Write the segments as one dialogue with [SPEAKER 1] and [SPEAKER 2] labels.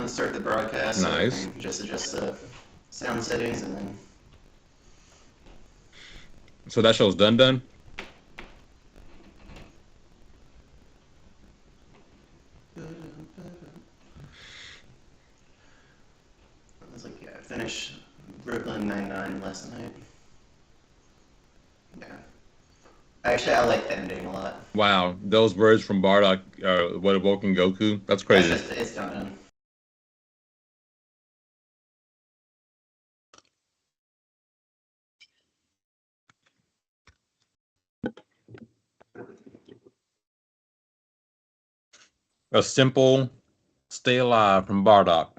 [SPEAKER 1] gonna start the broadcast.
[SPEAKER 2] Nice.
[SPEAKER 1] So I can just adjust the sound settings and then.
[SPEAKER 2] So that show's done.
[SPEAKER 1] I was like, yeah, I finished Brooklyn Nine-Nine last night. Yeah. Actually, I like the ending a lot.
[SPEAKER 2] Wow, those words from Bardock are what awoken Goku. That's
[SPEAKER 1] That's
[SPEAKER 2] crazy.
[SPEAKER 1] just, it's done.
[SPEAKER 2] A simple stay alive from Bardock.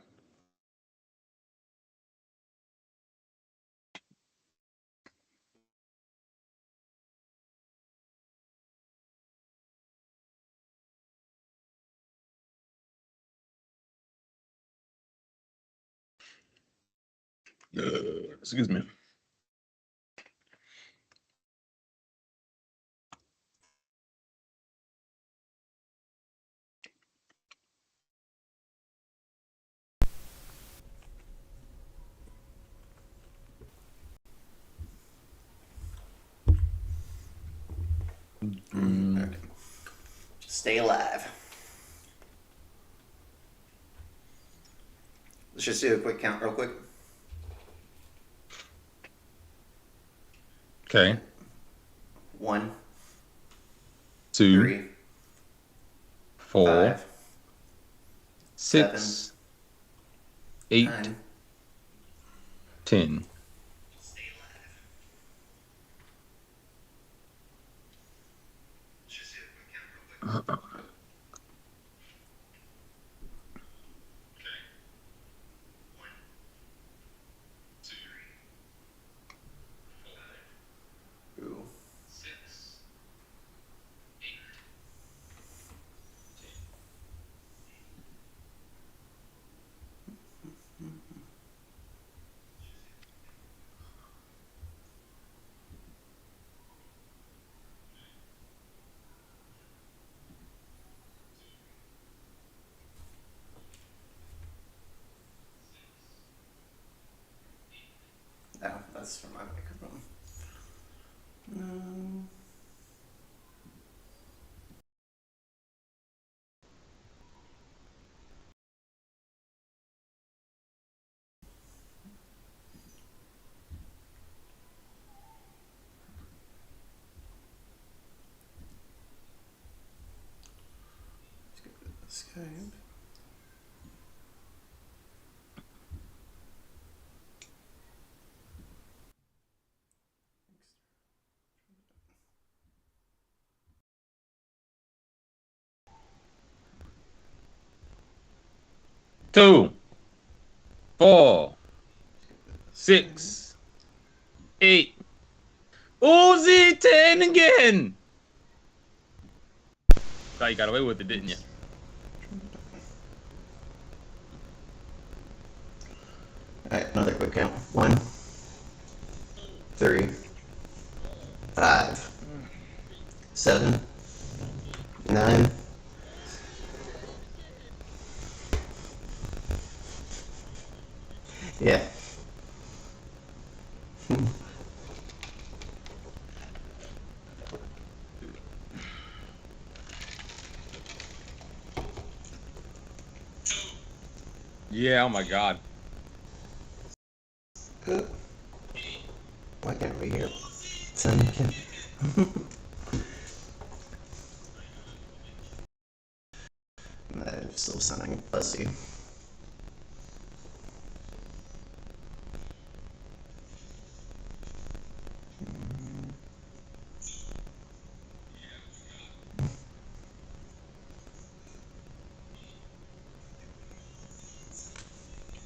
[SPEAKER 2] Excuse me.
[SPEAKER 1] Okay. Just stay alive. Let's just do a quick count real quick.
[SPEAKER 2] Okay.
[SPEAKER 1] 1,
[SPEAKER 2] 2,
[SPEAKER 1] 3,
[SPEAKER 2] 4,
[SPEAKER 1] 5, 7,
[SPEAKER 2] 6, 8,
[SPEAKER 1] 9.
[SPEAKER 2] 10.
[SPEAKER 1] Stay alive. Let's just do a quick count real quick. Okay. 1, 2, 3, 4, 5, 6, 8, 10. Oh, that's from my microphone. No. Let's go to the Skype.
[SPEAKER 2] Two, 4, 6, 8. Uzi 10 again. Thought you got away with it, didn't you?
[SPEAKER 1] Alright, another quick count. 1, 3, 5, 7, 9. Yeah.
[SPEAKER 2] Yeah, oh my God.
[SPEAKER 1] Why can't we hear? Sound again. I'm still sounding fussy.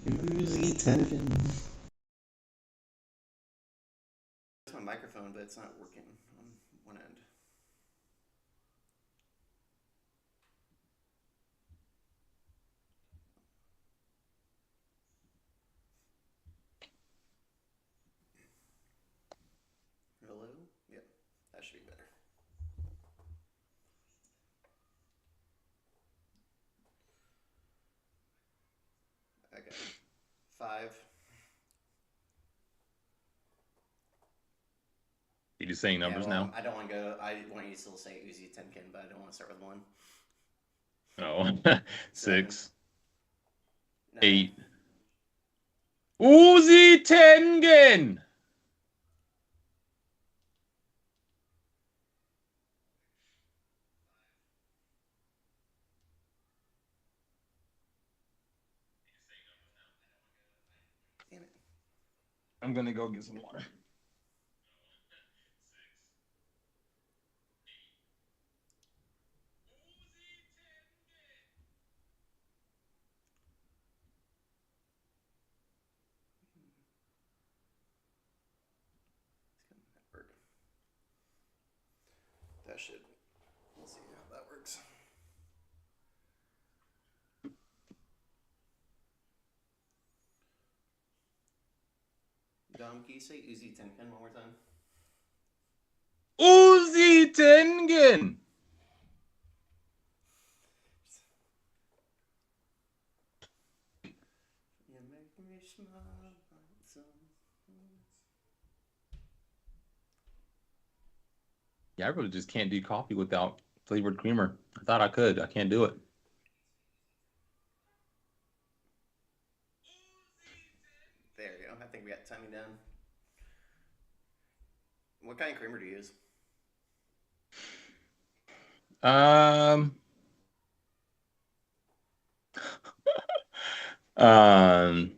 [SPEAKER 1] Uzi tension. It's my microphone, but it's not working on one end. Hello? Yep, that should be better.
[SPEAKER 2] You saying numbers now?
[SPEAKER 1] I don't want to go. I want you to still say Uzi Tenkin, but I don't want to start with 1.
[SPEAKER 2] No.
[SPEAKER 1] 7.
[SPEAKER 2] 6,
[SPEAKER 1] 9.
[SPEAKER 2] 8. Uzi Tengen.
[SPEAKER 1] Damn it.
[SPEAKER 2] I'm gonna go get some water.
[SPEAKER 1] That should. Let's see how that works. Dom, can you say Uzi Tenkin one more time?
[SPEAKER 2] Uzi Tengen.
[SPEAKER 1] You make me smile.
[SPEAKER 2] Yeah, I really just can't do coffee without flavored creamer. I thought I could. I can't do it.
[SPEAKER 1] There you go. I think we got timing down. What kind of creamer do you use?
[SPEAKER 2] Um, um,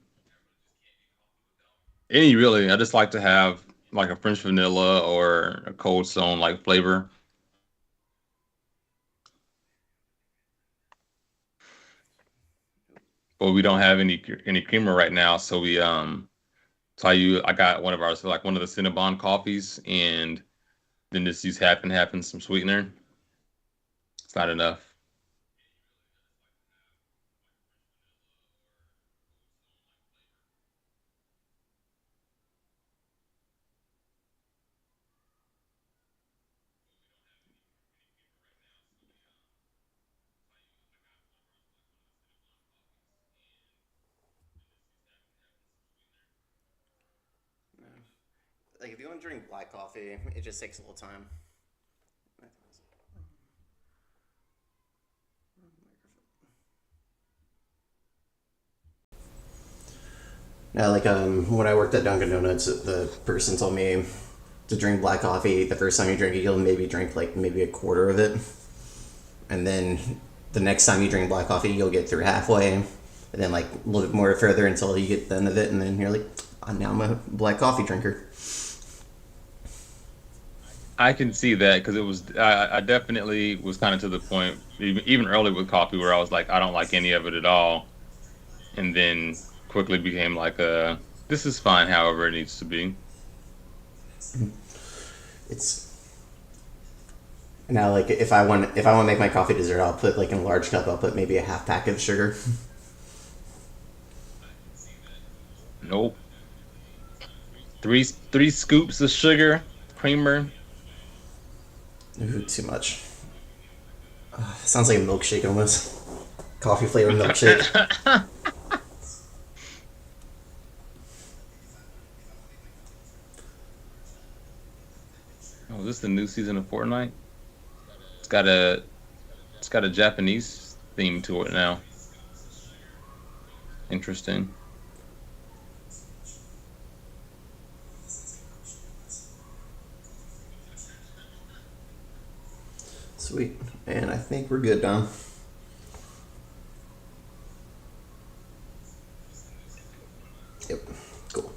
[SPEAKER 2] any really. I just like to have like a French vanilla or a Cold Stone like flavor. But we don't have any creamer right now, so I got one of ours, like one of the Cinnabon coffees, and then just use half and half and some sweetener. It's not enough.
[SPEAKER 1] No. Like if you want to drink black coffee, it just takes a little time. Now, like when I worked at Dunkin' Donuts, the person told me to drink black coffee. The first time you drink it, you'll maybe drink like maybe a quarter of it, and then the next time you drink black coffee, you'll get through halfway, and then like a little bit more further until you get the end of it, and then you're like, now I'm a black coffee drinker.
[SPEAKER 2] I can see that because I definitely was kind of to the point even early with coffee where I was like I don't like any of it at all, and then quickly became like this is fine however it needs to be.
[SPEAKER 1] It's now like if I want to make my coffee dessert, I'll put like in a large cup. I'll put maybe a half pack of sugar.
[SPEAKER 2] Nope. Three scoops of sugar, creamer.
[SPEAKER 1] Ooh, too much. Sounds like a milkshake almost. Coffee flavored milkshake.
[SPEAKER 2] Oh, is this the new season of Fortnite? It's got a Japanese theme to it now. Interesting.
[SPEAKER 1] Sweet. And I think we're good, Dom. Yep. Cool.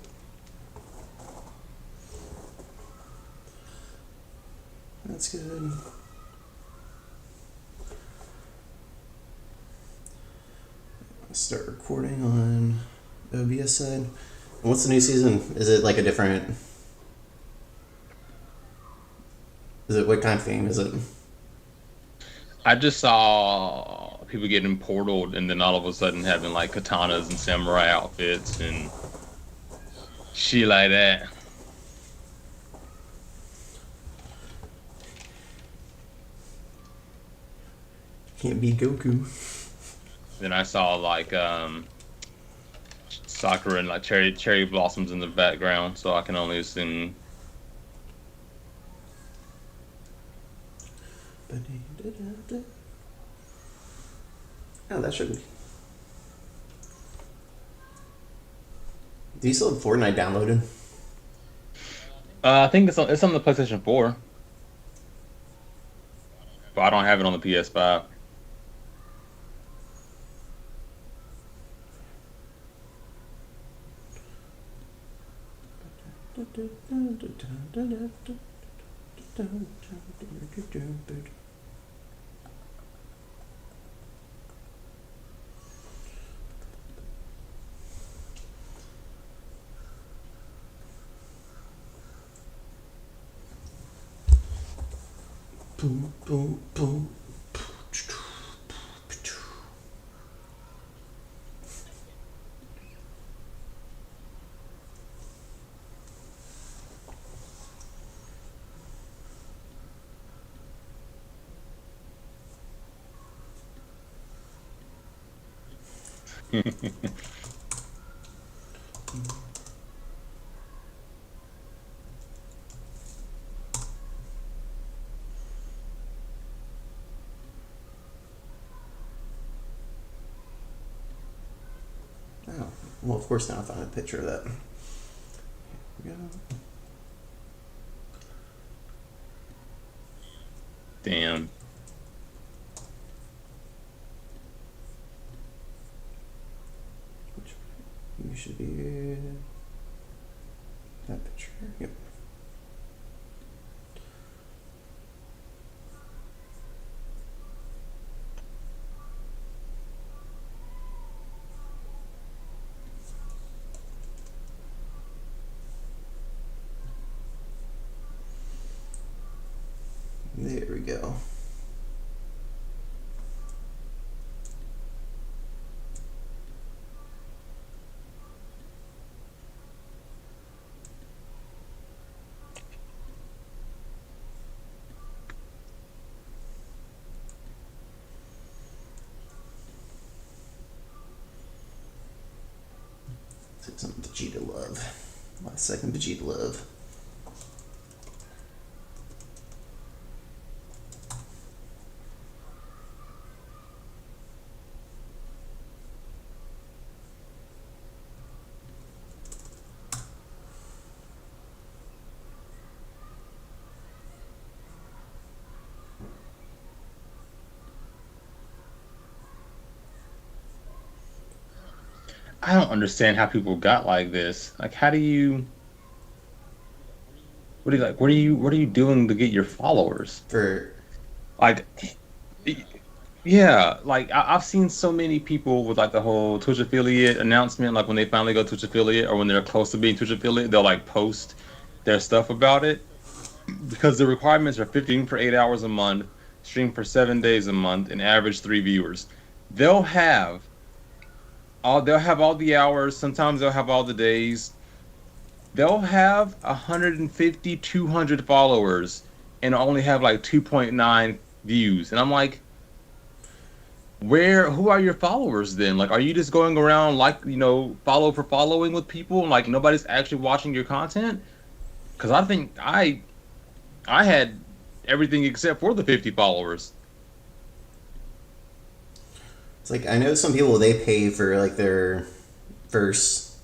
[SPEAKER 1] That's good. Start recording on OBS side. And what's the new season? Is it like a different? Is it what kind of theme is it?
[SPEAKER 2] I just saw people getting portaled and then all of a sudden having like katanas and samurai outfits and shit like that.
[SPEAKER 1] Can't be Goku.
[SPEAKER 2] Then I saw like sakura and like cherry blossoms in the background, so I can only assume
[SPEAKER 1] Oh, that shouldn't. Do you still have Fortnite downloaded?
[SPEAKER 2] I think it's on the PlayStation 4, but I don't have it on the PS5.
[SPEAKER 1] Boom, boom, boom. Oh, well, of course now I found a picture of that. Here we go.
[SPEAKER 2] Damn.
[SPEAKER 1] You should be that picture. Yep. There we go. Some Vegeta love. My second Vegeta love.
[SPEAKER 2] I don't understand how people got like this. Like, how do you? What are you like? What are you doing to get your followers?
[SPEAKER 1] For
[SPEAKER 2] Like, yeah, like I've seen so many people with like the whole Twitch affiliate announcement. Like when they finally go Twitch affiliate, or when they're close to being Twitch affiliate, they'll like post their stuff about it because the requirements are 15 for 8 hours a month, stream for 7 days a month, and average 3 viewers. They'll have they'll have all the hours. Sometimes they'll have all the days. They'll have 150, 200 followers and only have like 2.9 views. And I'm like, who are your followers then? Like, are you just going around like, follow for following with people and like nobody's actually watching your content? Because I think I had everything except for the 50 followers.
[SPEAKER 1] it's like I know some people they pay for like their first,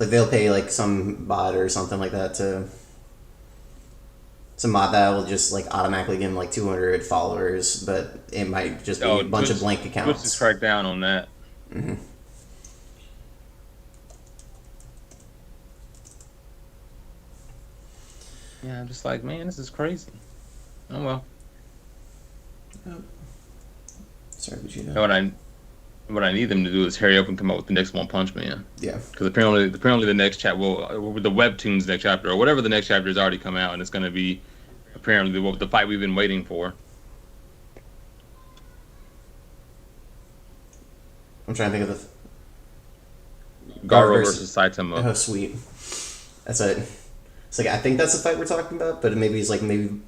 [SPEAKER 1] like they'll pay like some bot or something like that to some bot that will just like automatically give them like 200 followers, but it might just be
[SPEAKER 2] Oh,
[SPEAKER 1] a bunch of
[SPEAKER 2] Twitch,
[SPEAKER 1] blank
[SPEAKER 2] Twitch has
[SPEAKER 1] accounts.
[SPEAKER 2] cracked down on that.
[SPEAKER 1] Mm-hmm.
[SPEAKER 2] Yeah, I'm just like, man, this is crazy. Oh well.
[SPEAKER 1] Oh, sorry, Vegeta.
[SPEAKER 2] And what I need them to do is hurry up and come up with the next One Punch Man.
[SPEAKER 1] Yeah.
[SPEAKER 2] Because apparently the next chapter, well, the webtoons next chapter or whatever the next chapter has already come out, and it's going to be apparently the fight we've been waiting for.
[SPEAKER 1] I'm trying to think of the
[SPEAKER 2] Garo versus Saitama.
[SPEAKER 1] Oh, sweet. That's it. It's like I think that's the fight we're talking about, but maybe it's like maybe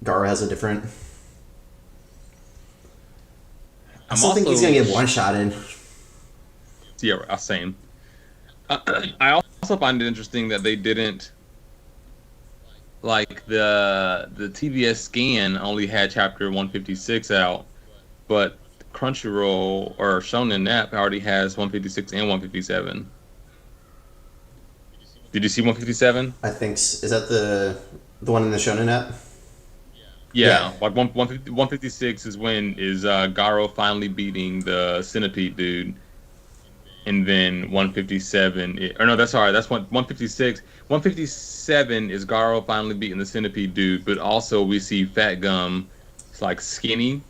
[SPEAKER 1] Garo has a different. I still think he's gonna get one shot in.
[SPEAKER 2] Yeah, same. I also find it interesting that they didn't like the TBS scan only had chapter 156 out, but Crunchyroll or Shonen Nap already has 156 and 157. Did you see 157?
[SPEAKER 1] I think is that the one in the Shonen app? Yeah.
[SPEAKER 2] Yeah, like 156 is when is Garo finally beating the centipede dude, and then 157 or no, that's all right. That's 156. 157 is Garo finally beating the centipede dude, but also we see Fat Gum, it's like skinny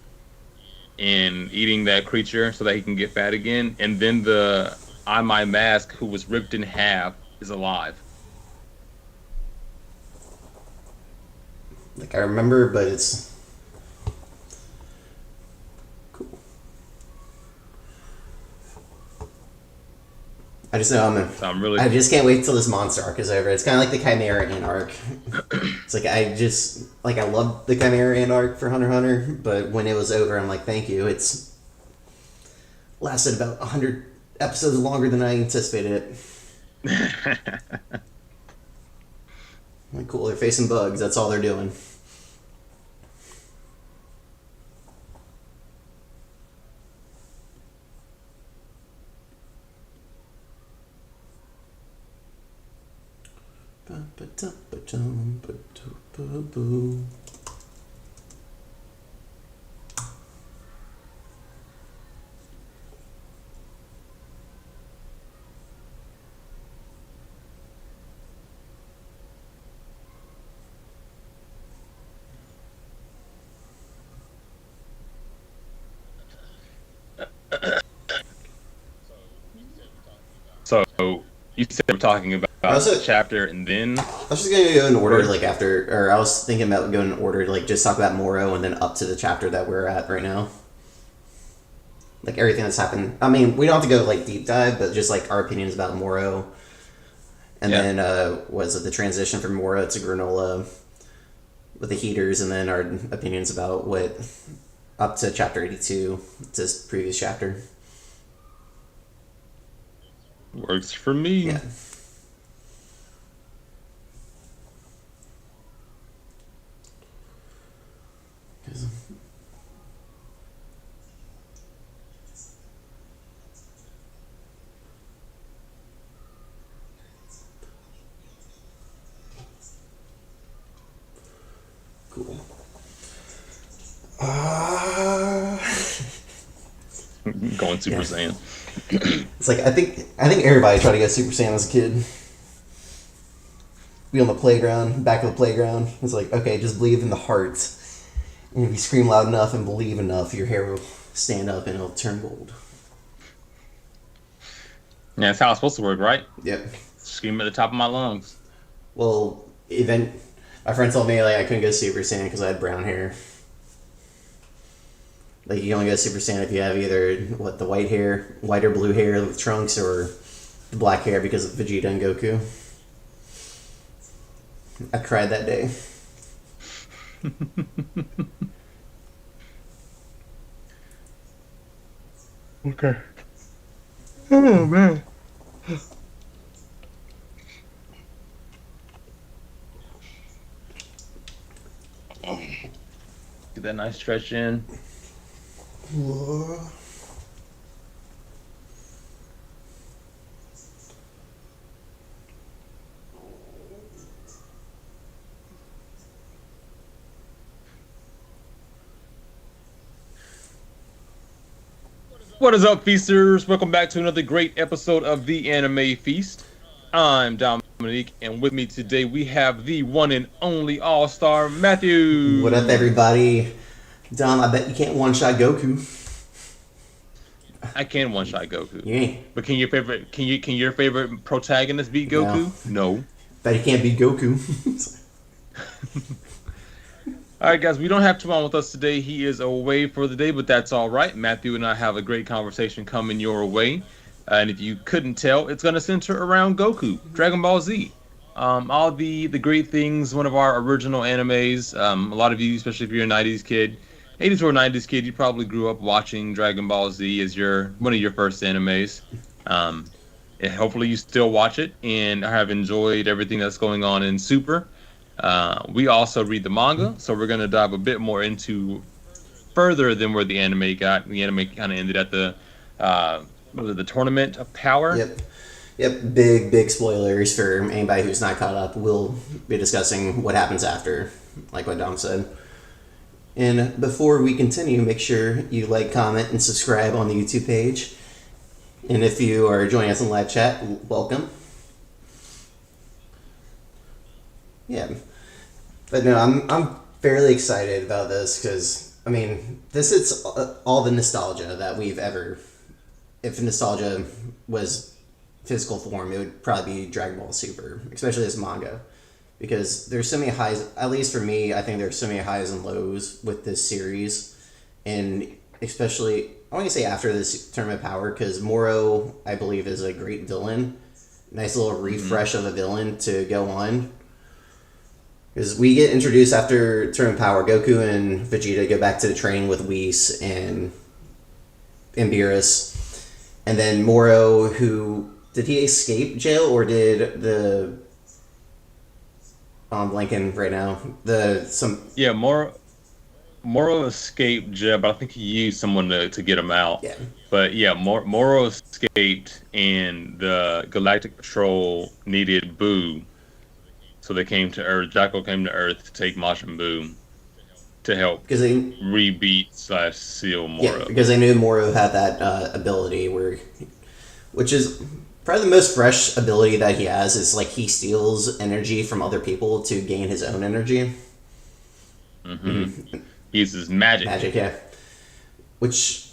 [SPEAKER 2] and eating that creature so that he can get fat again, and then the I My Mask who was ripped in half is alive.
[SPEAKER 1] Like I remember, but it's cool. I just know
[SPEAKER 2] So I'm really
[SPEAKER 1] I just can't wait till this monster arc is over. It's kind of like the Chimera Ant arc. It's like I loved the Chimera Ant arc for Hunter x Hunter, but when it was over, I'm like, thank you. It's lasted about 100 episodes longer than I anticipated it. Like, cool, they're facing bugs. That's all they're doing.
[SPEAKER 2] So you said we're talking
[SPEAKER 1] I
[SPEAKER 2] about
[SPEAKER 1] also
[SPEAKER 2] chapter and then
[SPEAKER 1] I was just gonna go in order,
[SPEAKER 2] or
[SPEAKER 1] like after, or I was thinking about going in order, like just talk about Moro and then up to the chapter that we're at right now. Like everything that's happened. I mean, we don't have to go like deep dive, but just like our opinions about Moro, and
[SPEAKER 2] yeah.
[SPEAKER 1] then was it the transition from Moro to Granola with the Heeters, and then our opinions about what up to chapter 82 to this previous chapter.
[SPEAKER 2] Works for me.
[SPEAKER 1] Yeah. Cool.
[SPEAKER 2] Going Super
[SPEAKER 1] Yeah.
[SPEAKER 2] Saiyan.
[SPEAKER 1] It's like I think everybody tried to get Super Saiyan as a kid. Be on the playground, back of the playground. It's like, okay, just believe in the heart. And if you scream loud enough and believe enough, your hair will stand up and it'll turn gold.
[SPEAKER 2] Yeah, that's how it's supposed to work, right?
[SPEAKER 1] Yep.
[SPEAKER 2] Scream at the top of my lungs.
[SPEAKER 1] Well, even my friend told me like I couldn't go Super Saiyan because I had brown hair. Like you can only go Super Saiyan if you have either the white or blue hair with Trunks, or the black hair because of Vegeta and Goku. I cried that day.
[SPEAKER 2] Okay. Oh man. Get that nice stretch in. What is up, feasters? Welcome back to another great episode of the Anime Feast. I'm Dominique, and with me today we have the one and only All-Star Matthew.
[SPEAKER 1] What up, everybody? Dom, I bet you can't one-shot Goku.
[SPEAKER 2] I can one-shot Goku.
[SPEAKER 1] You ain't.
[SPEAKER 2] But can your favorite protagonist beat Goku? No.
[SPEAKER 1] Bet you can't beat Goku.
[SPEAKER 2] All right, guys, we don't have Tuan with us today. He is away for the day, but that's all right. Matthew and I have a great conversation coming your way. And if you couldn't tell, it's going to center around Goku, Dragon Ball Z. All the great things, one of our original animes. A lot of you, especially if you're a 90s kid, 80s or 90s kid, you probably grew up watching Dragon Ball Z as one of your first animes. And hopefully you still watch it and have enjoyed everything that's going on in Super. We also read the manga, so we're gonna dive a bit more into further than where the anime got. The anime kind of ended at the what was it, the Tournament of Power.
[SPEAKER 1] Yep. Yep. Big spoilers for anybody who's not caught up. We'll be discussing what happens after, like what Dom said. And before we continue, make sure you like, comment, and subscribe on the YouTube page. And if you are joining us in live chat, welcome. Yeah. But no, I'm fairly excited about this because, I mean, this is all the nostalgia that we've ever. If nostalgia was physical form, it would probably be Dragon Ball Super, especially this manga. Because there's so many highs, at least for me, I think there's so many highs and lows with this series. And especially, I want to say after this Tournament of Power, because Moro, I believe, is a great villain. Nice little refresh of a villain to go on. Because we get introduced after Tournament of Power, Goku and Vegeta go back to the training with Whis and Beerus. And then Moro, who... Did he escape jail, or did the... I'm blanking right now.
[SPEAKER 2] Yeah, Moro escaped jail, but I think he used someone to get him out.
[SPEAKER 1] Yeah.
[SPEAKER 2] But yeah, Moro escaped, and the Galactic Patrol needed Buu, so they came to Earth. Jacko came to Earth to take Majin Buu to help re-beat / seal Moro.
[SPEAKER 1] Yeah, because they knew Moro had that ability which is probably the most fresh ability that he has. Is like he steals energy from other people to gain his own energy.
[SPEAKER 2] Mm-hmm. He uses magic.
[SPEAKER 1] Magic, yeah. Which,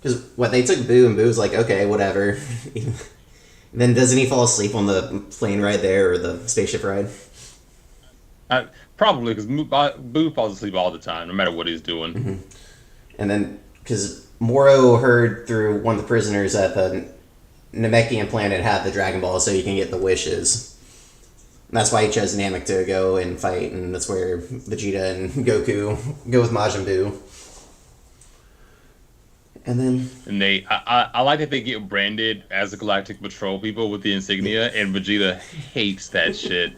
[SPEAKER 1] because what they took Boo, and Boo's like, okay, whatever. Then doesn't he fall asleep on the plane ride there, or the spaceship ride?
[SPEAKER 2] Probably, because Boo falls asleep all the time, no matter what he's doing.
[SPEAKER 1] Mm-hmm. And then, because Moro heard through one of the prisoners that the Namekian planet had the Dragon Ball, so you can get the wishes. And that's why he chose Namek to go and fight, and that's where Vegeta and Goku go with Majin Buu. And then...
[SPEAKER 2] And I like that they get branded as the Galactic Patrol people with the insignia, and Vegeta hates that shit.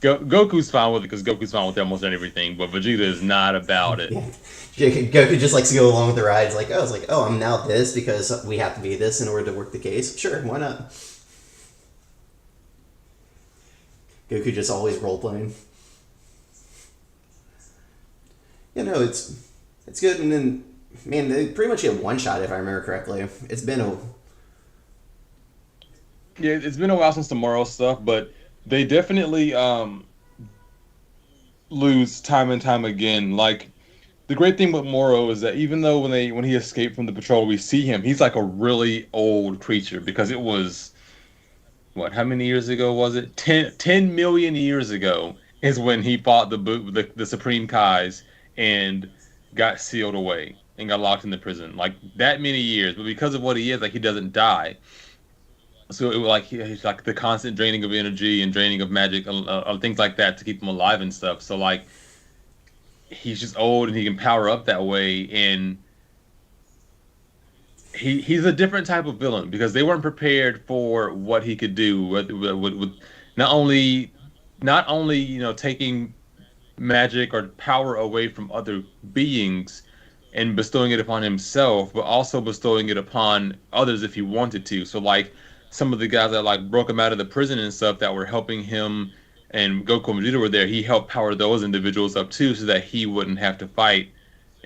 [SPEAKER 2] Goku's fine with it, because Goku's fine with almost everything, but Vegeta is not about it.
[SPEAKER 1] Yeah. Goku just likes to go along with the ride. It's like, I'm now this because we have to be this in order to work the case. Sure, why not? Goku just always role-playing. It's good, and then, man, they pretty much get one shot, if I remember correctly. It's been
[SPEAKER 2] it's been a while since the Moro stuff, but they definitely lose time and time again. Like, the great thing with Moro is that even though when he escaped from the patrol, we see him, he's like a really old creature, because it was, how many years ago was it? 10 million years ago is when he fought the Supreme Kais and got sealed away and got locked in the prison. Like, that many years, but because of what he is, like, he doesn't die. So it was like he's like the constant draining of energy and draining of magic, things like that to keep him alive and stuff. So like, he's just old and he can power up that way, and he's a different type of villain because they weren't prepared for what he could do with not only taking magic or power away from other beings and bestowing it upon himself, but also bestowing it upon others if he wanted to. So like, some of the guys that like broke him out of the prison and stuff that were helping him, and Goku and Vegeta were there, he helped power those individuals up too, so that he wouldn't have to fight,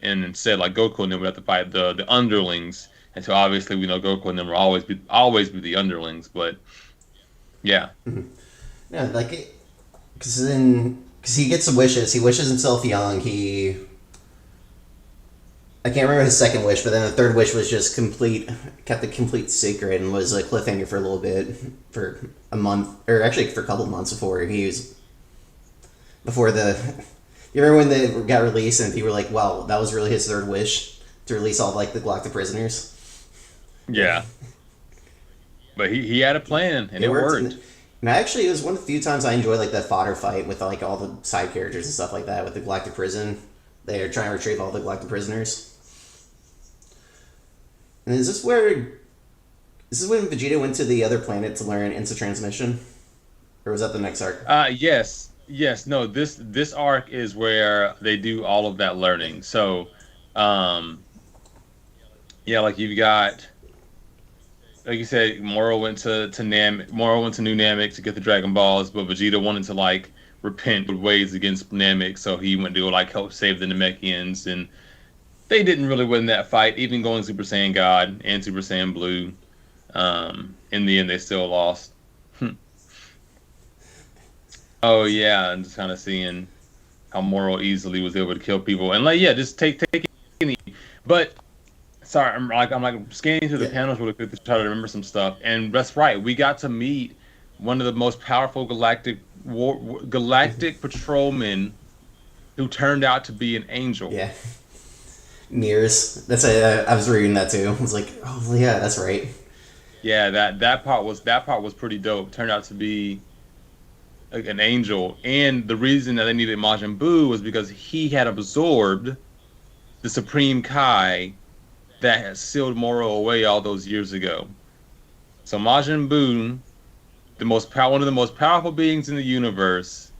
[SPEAKER 2] and instead like Goku and them would have to fight the underlings. And so obviously we know Goku and them will always be the underlings, but yeah.
[SPEAKER 1] Mm-hmm. Yeah, like, because he gets some wishes. He wishes himself young. I can't remember his second wish, but then the third wish was just kept the complete secret, and was a cliffhanger for a little bit, for a month, or actually for a couple of months before you remember when they got released and people were like, wow, that was really his third wish, to release all like the Galactic prisoners?
[SPEAKER 2] Yeah. But he had a plan, and it worked.
[SPEAKER 1] And actually, it was one of the few times I enjoyed like the fodder fight with like all the side characters and stuff like that with the Galactic prison. They are trying to retrieve all the Galactic prisoners. And is this when Vegeta went to the other planet to learn instant transmission? Or was that the next arc?
[SPEAKER 2] Yes. yes, no, this arc is where they do all of that learning. So, um, yeah, like you've got, like you said, Moro went to New Namek to get the Dragon Balls, but Vegeta wanted to like repent ways against Namek, so he went to like help save the Namekians, and they didn't really win that fight, even going Super Saiyan God and Super Saiyan Blue. In the end, they still lost. Oh yeah, and just kind of seeing how Moro easily was able to kill people, and like yeah, just take it. But sorry, I'm like scanning through the
[SPEAKER 1] Yeah,
[SPEAKER 2] panels really quick to try to remember some stuff. And that's right, we got to meet one of the most powerful galactic patrolmen who turned out to be an angel.
[SPEAKER 1] yeah. Mirrors. That's I was reading that too. I was like, oh yeah, that's right.
[SPEAKER 2] Yeah, that part was pretty dope. Turned out to be like, an angel, and the reason that they needed Majin Buu was because he had absorbed the Supreme Kai that had sealed Moro away all those years ago. So Majin Buu, one of the most powerful beings in the universe,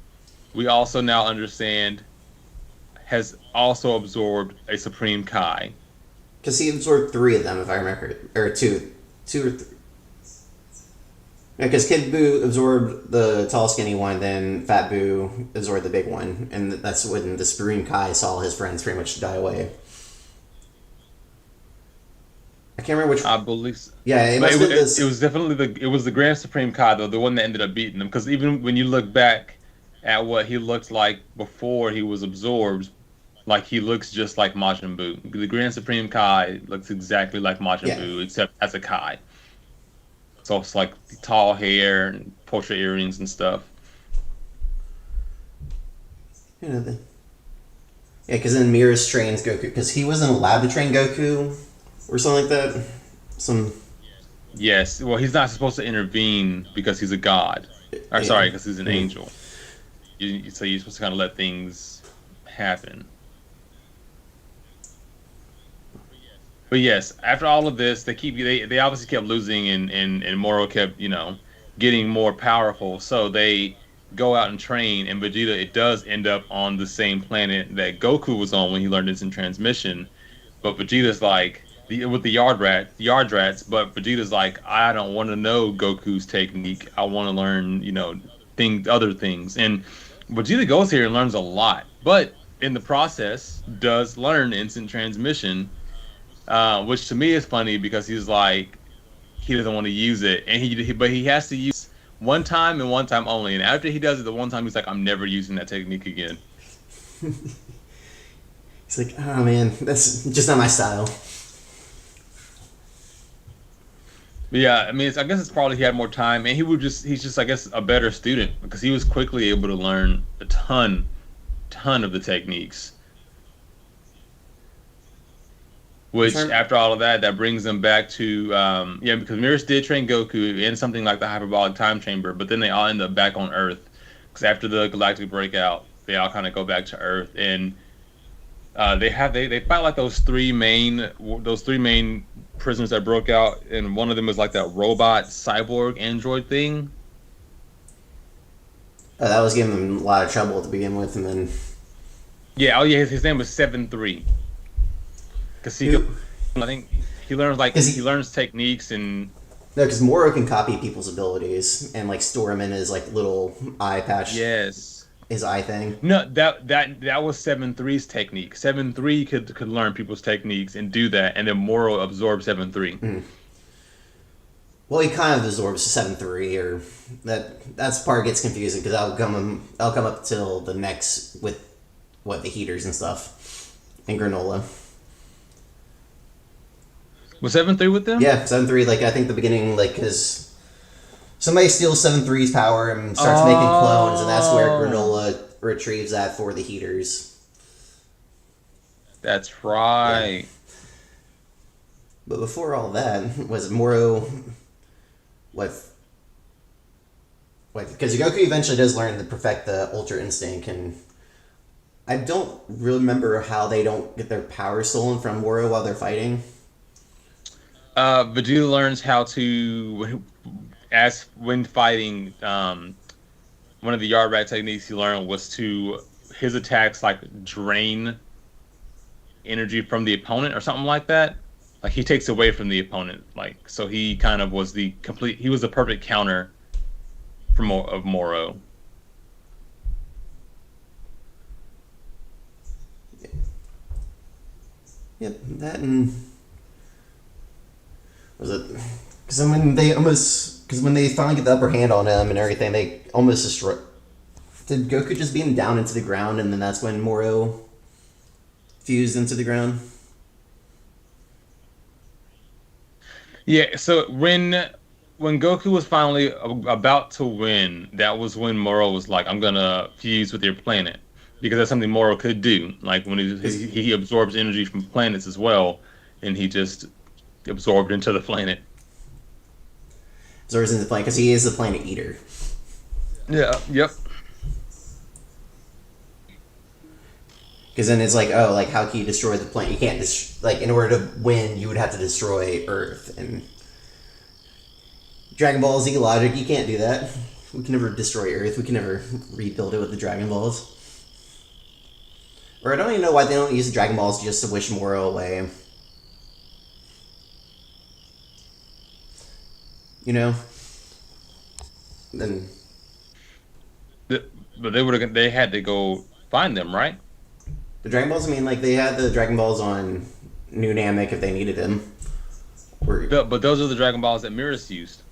[SPEAKER 2] we also now understand has also absorbed a Supreme Kai.
[SPEAKER 1] Because he absorbed three of them, if I remember, or two or three. Yeah, because Kid Buu absorbed the tall, skinny one, then Fat Buu absorbed the big one, and that's when the Supreme Kai saw his friends pretty much die away. I can't remember which.
[SPEAKER 2] I believe,
[SPEAKER 1] Yeah, it
[SPEAKER 2] but
[SPEAKER 1] must have been
[SPEAKER 2] it
[SPEAKER 1] this.
[SPEAKER 2] was definitely the Grand Supreme Kai though, the one that ended up beating him. Because even when you look back at what he looked like before he was absorbed, like he looks just like Majin Buu. The Grand Supreme Kai looks exactly like Majin
[SPEAKER 1] Yeah,
[SPEAKER 2] Buu, except as a Kai. So it's like tall hair and portrait earrings and stuff.
[SPEAKER 1] you know, yeah, because then Mirrors trains Goku because he wasn't allowed to train Goku or something like that. Some
[SPEAKER 2] Yes, well, he's not supposed to intervene because he's a god. Or
[SPEAKER 1] yeah.
[SPEAKER 2] sorry, because he's an
[SPEAKER 1] Mm.
[SPEAKER 2] angel. So you're supposed to kind of let things happen. But yes, after all of this, they obviously kept losing, and Moro kept getting more powerful. So they go out and train, and Vegeta it does end up on the same planet that Goku was on when he learned instant transmission. But Vegeta's like with the yard rats. But Vegeta's like, I don't want to know Goku's technique. I want to learn other things. And Vegeta goes here and learns a lot, but in the process does learn instant transmission, which to me is funny because he's like he doesn't want to use it, and but he has to use one time and one time only. And after he does it the one time, he's like, I'm never using that technique again.
[SPEAKER 1] He's like, oh man, that's just not my style.
[SPEAKER 2] But yeah, I mean, I guess it's probably he had more time, and he's just I guess a better student because he was quickly able to learn a ton of the techniques.
[SPEAKER 1] I'm
[SPEAKER 2] Which
[SPEAKER 1] trying.
[SPEAKER 2] after all of that, that brings them back to yeah, because Mirrors did train Goku in something like the hyperbolic time chamber, but then they all end up back on Earth because after the galactic breakout, they all kind of go back to Earth, and they fight like those three main prisoners that broke out, and one of them is like that robot cyborg android thing.
[SPEAKER 1] That was giving him a lot of trouble to begin with, and then
[SPEAKER 2] Yeah, oh yeah, his name was 7-3 because
[SPEAKER 1] who?
[SPEAKER 2] I think he learns like
[SPEAKER 1] Because
[SPEAKER 2] he
[SPEAKER 1] he
[SPEAKER 2] learns techniques and
[SPEAKER 1] no, because Moro can copy people's abilities and like store them in his like little eye patch,
[SPEAKER 2] yes.
[SPEAKER 1] his eye thing.
[SPEAKER 2] No, that was 7-3's technique. 7-3 could learn people's techniques and do that, and then Moro absorbed 7-3.
[SPEAKER 1] Mm. Well, he kind of absorbs 7-3, or that's part gets confusing because I'll come up till the next with what the heaters and stuff and granola.
[SPEAKER 2] Was 7-3 with them?
[SPEAKER 1] Yeah, 7-3. Like I think the beginning, like because somebody steals 7-3's power and starts making clones, and that's where
[SPEAKER 2] Oh,
[SPEAKER 1] granola retrieves that for the heaters.
[SPEAKER 2] that's
[SPEAKER 1] Yeah,
[SPEAKER 2] right.
[SPEAKER 1] but before all that, was Moro with because Goku eventually does learn to perfect the Ultra Instinct, and I don't really remember how they don't get their power stolen from Moro while they're fighting.
[SPEAKER 2] Vegeta learns how to, as when fighting one of the yard rat techniques he learned was to his attacks like drain energy from the opponent or something like that. Like he takes away from the opponent. Like so he kind of was the complete he was the perfect counter from of Moro.
[SPEAKER 1] Yep, that and was it? Because when they almost because when they finally get the upper hand on him and everything, they almost destroy. Did Goku just beam down into the ground, and then that's when Moro fused into the ground?
[SPEAKER 2] Yeah, so when Goku was finally about to win, that was when Moro was like, "I'm gonna fuse with your planet," because that's something Moro could do. Like when
[SPEAKER 1] Because
[SPEAKER 2] he absorbs energy from planets as well, and he just absorbed into the planet.
[SPEAKER 1] Zoro's in the planet because he is the planet eater.
[SPEAKER 2] Yeah. Yep.
[SPEAKER 1] Because then it's like, oh, like how can you destroy the planet? You can't like in order to win, you would have to destroy Earth and Dragon Ball Z logic. You can't do that. We can never destroy Earth. We can never rebuild it with the Dragon Balls. Or I don't even know why they don't use the Dragon Balls just to wish Moro away. You know? Then
[SPEAKER 2] But they had to go find them, right?
[SPEAKER 1] the Dragon Balls, I mean, like, they had the Dragon Balls on New Namek if they needed them. Or,
[SPEAKER 2] But those are the Dragon Balls that Mirrors used.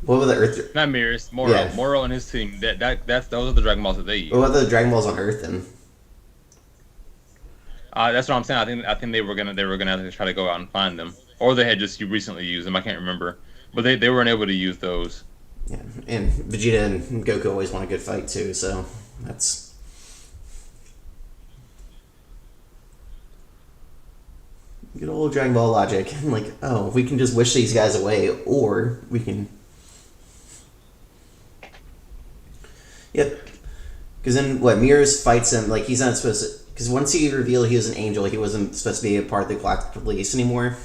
[SPEAKER 1] what were the Earth...
[SPEAKER 2] Not Mirrors, Moro.
[SPEAKER 1] Yeah.
[SPEAKER 2] Moro and his team. That's those are the Dragon Balls that they
[SPEAKER 1] What
[SPEAKER 2] used.
[SPEAKER 1] were the Dragon Balls on Earth then?
[SPEAKER 2] That's what I'm saying. I think they were gonna have to try to go out and find them, or they had just recently used them. I can't remember, but they weren't able to use those.
[SPEAKER 1] Yeah, and Vegeta and Goku always want a good fight too, so that's... Good old Dragon Ball logic. Like, oh, we can just wish these guys away, or we can... Yep. Because then, what, Mirrors fights him, like, he's not supposed to... Because once he revealed he was an angel, he wasn't supposed to be a part of the Galactic Police anymore.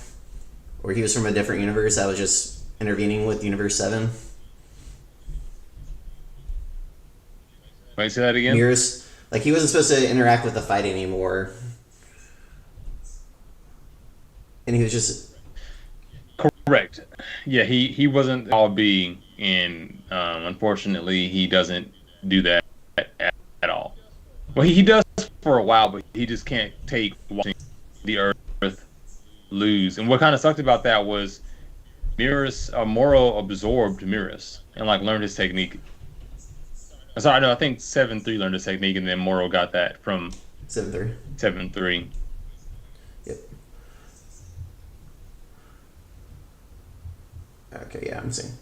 [SPEAKER 1] Or he was from a different universe that was just intervening with Universe 7.
[SPEAKER 2] Wait, say that again.
[SPEAKER 1] Mirrors, like, he wasn't supposed to interact with the fight anymore. And he was just...
[SPEAKER 2] Correct. Yeah, he wasn't all being, and unfortunately, he doesn't do that at all. Well, he does for a while, but he just can't take watching the Earth lose. And what kind of sucked about that was Mirrors, Moro absorbed Mirrors and like learned his technique. Sorry, no, I think 7-3 learned his technique, and then Moro got that from
[SPEAKER 1] 7-3.
[SPEAKER 2] 7-3.
[SPEAKER 1] Yep. Okay, yeah, I'm seeing.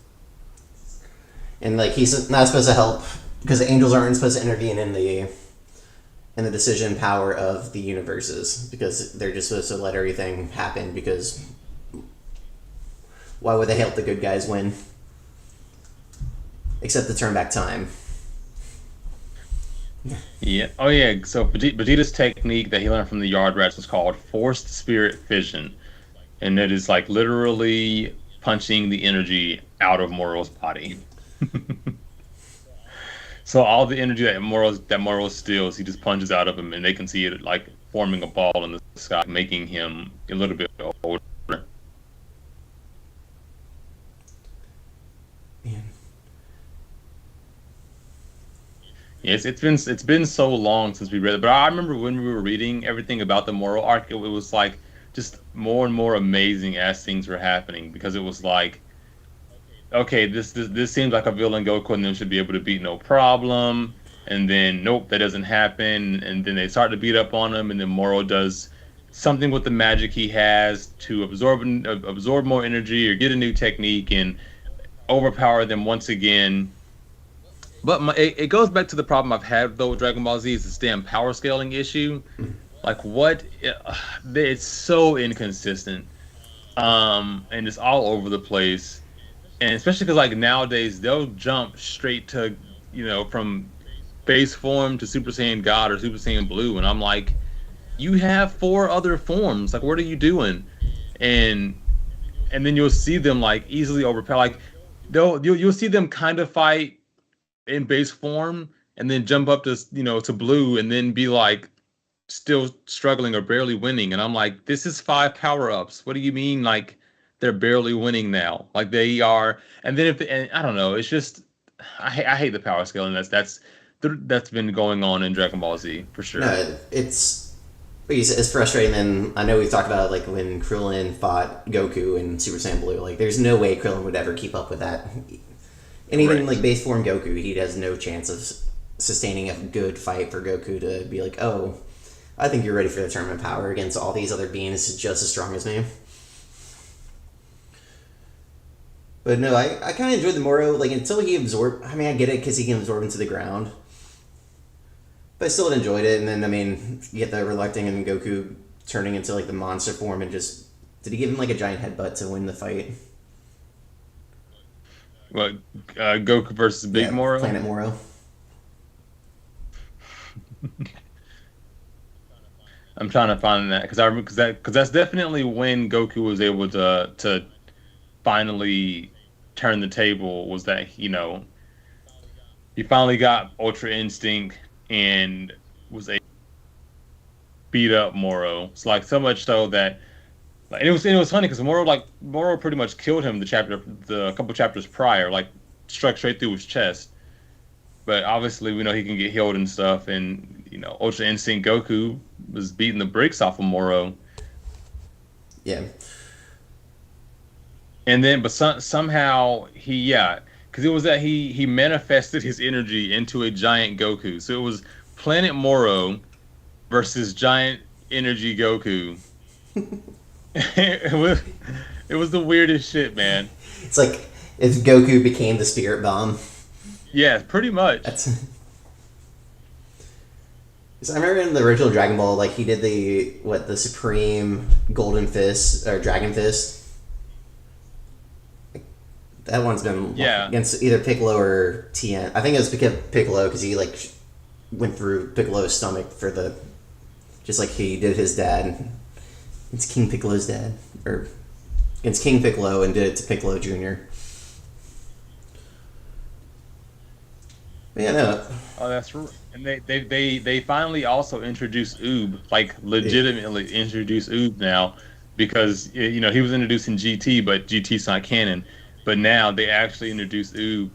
[SPEAKER 1] And, like, he's not supposed to help, because the angels aren't supposed to intervene in the decision power of the universes, because they're just supposed to let everything happen, because why would they help the good guys win? Except to turn back time.
[SPEAKER 2] Yeah. Oh, yeah. So Vegeta's technique that he learned from the Yard Rats was called forced spirit fission, and it is like literally punching the energy out of Moro's body. So all the energy that Moro steals, he just punches out of him, and they can see it like forming a ball in the sky, making him a little bit older.
[SPEAKER 1] Man.
[SPEAKER 2] Yes, it's been so long since we read it, but I remember when we were reading everything about the Moro arc, it was like just more and more amazing as things were happening, because it was like, okay, this seems like a villain Goku and them should be able to beat no problem, and then nope, that doesn't happen, and then they start to beat up on him, and then Moro does something with the magic he has to absorb more energy or get a new technique and overpower them once again. But it goes back to the problem I've had though with Dragon Ball Z is this damn power scaling issue. Like what? It's so inconsistent, and it's all over the place. And especially because like nowadays they'll jump straight to from base form to Super Saiyan God or Super Saiyan Blue, and I'm like, you have 4 other forms. Like what are you doing? And then you'll see them like easily overpower. Like you'll see them kind of fight in base form and then jump up to to blue and then be like still struggling or barely winning. And I'm like, this is 5 power-ups. What do you mean like they're barely winning now? Like they are. And then if and I don't know, it's just I hate the power scaling. That's been going on in Dragon Ball Z for sure.
[SPEAKER 1] No, it's frustrating. Then I know we've talked about it, like when Krillin fought Goku in Super Saiyan Blue. Like, there's no way Krillin would ever keep up with that. And even
[SPEAKER 2] Right.
[SPEAKER 1] like base form Goku, he has no chance of sustaining a good fight for Goku to be like, oh, I think you're ready for the tournament power against all these other beings just as strong as me. But no, I kind of enjoyed the Moro, like, until he absorbed. I mean, I get it because he can absorb into the ground. But I still enjoyed it, and then, I mean, you get the relucting and Goku turning into, like, the monster form and just. Did he give him, like, a giant headbutt to win the fight?
[SPEAKER 2] What Goku versus Big
[SPEAKER 1] Yeah,
[SPEAKER 2] Moro?
[SPEAKER 1] Planet Moro.
[SPEAKER 2] I'm trying to find that because that's definitely when Goku was able to finally turn the table. Was that he finally got Ultra Instinct and was able to beat up Moro. It's like so much so that like, and it was funny because Moro pretty much killed him the couple chapters prior, like struck straight through his chest. But obviously we know he can get healed and stuff, and Ultra Instinct Goku was beating the brakes off of Moro.
[SPEAKER 1] Yeah.
[SPEAKER 2] And then, but somehow because it was that he manifested his energy into a giant Goku. So it was Planet Moro versus giant energy Goku. it was it was the weirdest shit, man.
[SPEAKER 1] It's like if Goku became the Spirit Bomb.
[SPEAKER 2] Yeah, pretty much.
[SPEAKER 1] That's. So I remember in the original Dragon Ball, like he did the Supreme Golden Fist or Dragon Fist. That one's been
[SPEAKER 2] Yeah,
[SPEAKER 1] against either Piccolo or Tien. I think it was Piccolo because he like went through Piccolo's stomach for the just like he did his dad. It's King Piccolo's dad, or against King Piccolo, and did it to Piccolo Junior. But yeah, no.
[SPEAKER 2] oh, that's right. And they finally also introduced Oob, like legitimately introduced Oob now, because he was introduced in GT, but GT's not canon. But now they actually introduced Oob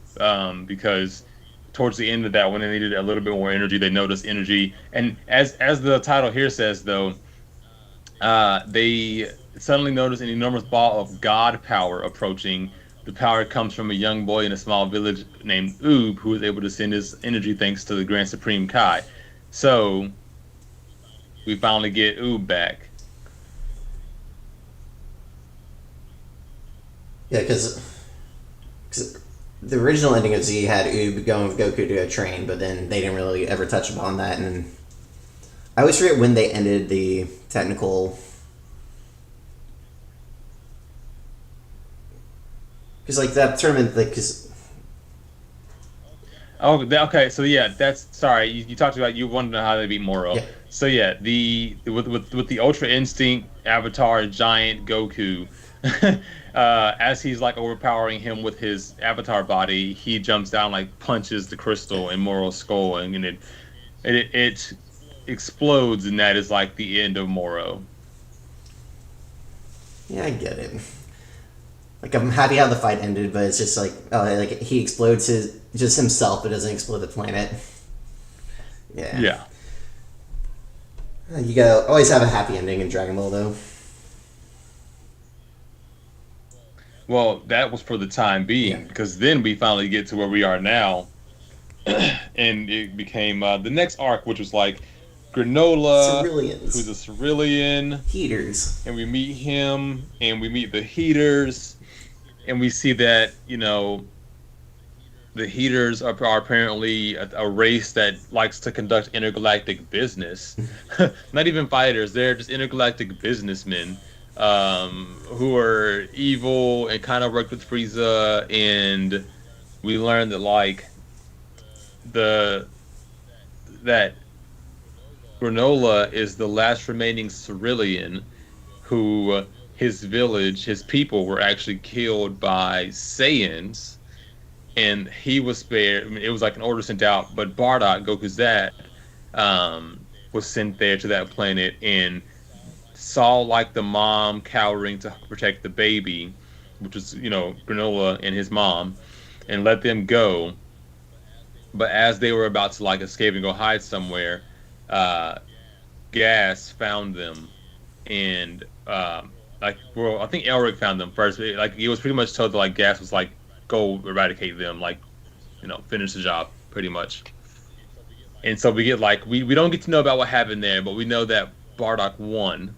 [SPEAKER 2] because towards the end of that, when they needed a little bit more energy, they noticed energy. And as the title here says, though, they suddenly noticed an enormous ball of God power approaching. The power comes from a young boy in a small village named Oob, who was able to send his energy thanks to the Grand Supreme Kai. So we finally get Oob back.
[SPEAKER 1] Yeah, because the original ending of Z had Oob going with Goku to a train, but then they didn't really ever touch upon that. And I always forget when they ended the technical. Because like that tournament, like because
[SPEAKER 2] Oh, okay. So yeah, that's sorry. You talked about you wanted to know how they beat Moro.
[SPEAKER 1] yeah,
[SPEAKER 2] So yeah, the with the Ultra Instinct Avatar Giant Goku, as he's like overpowering him with his Avatar body, he jumps down like punches the crystal in Moro's skull, and it explodes, and that is like the end of Moro.
[SPEAKER 1] yeah, I get it. Like I'm happy how the fight ended, but it's just like like he explodes his just himself, but doesn't explode the planet. Yeah,
[SPEAKER 2] Yeah.
[SPEAKER 1] you gotta always have a happy ending in Dragon Ball, though.
[SPEAKER 2] Well, that was for the time
[SPEAKER 1] Yeah,
[SPEAKER 2] being, because then we finally get to where we are now, and it became the next arc, which was like Granola, who's
[SPEAKER 1] Ceruleans,
[SPEAKER 2] a Cerulean,
[SPEAKER 1] Heeters.
[SPEAKER 2] and we meet him, and we meet the Heeters, and we see that the Heeters are apparently a race that likes to conduct intergalactic business. Not even fighters; they're just intergalactic businessmen who are evil and kind of work with Frieza. And we learned that the that Granola is the last remaining Cerulean who his village, his people were actually killed by Saiyans. and he was spared. I mean, it was like an order sent out, but Bardock, Goku's dad, was sent there to that planet and saw like the mom cowering to protect the baby, which was Granola and his mom, and let them go. But as they were about to like escape and go hide somewhere, uh, Gas found them, and like, well, I think Elric found them first. But, like, he was pretty much told that like Gas was like, go eradicate them, like, finish the job pretty much. And so we get like we don't get to know about what happened there, but we know that Bardock won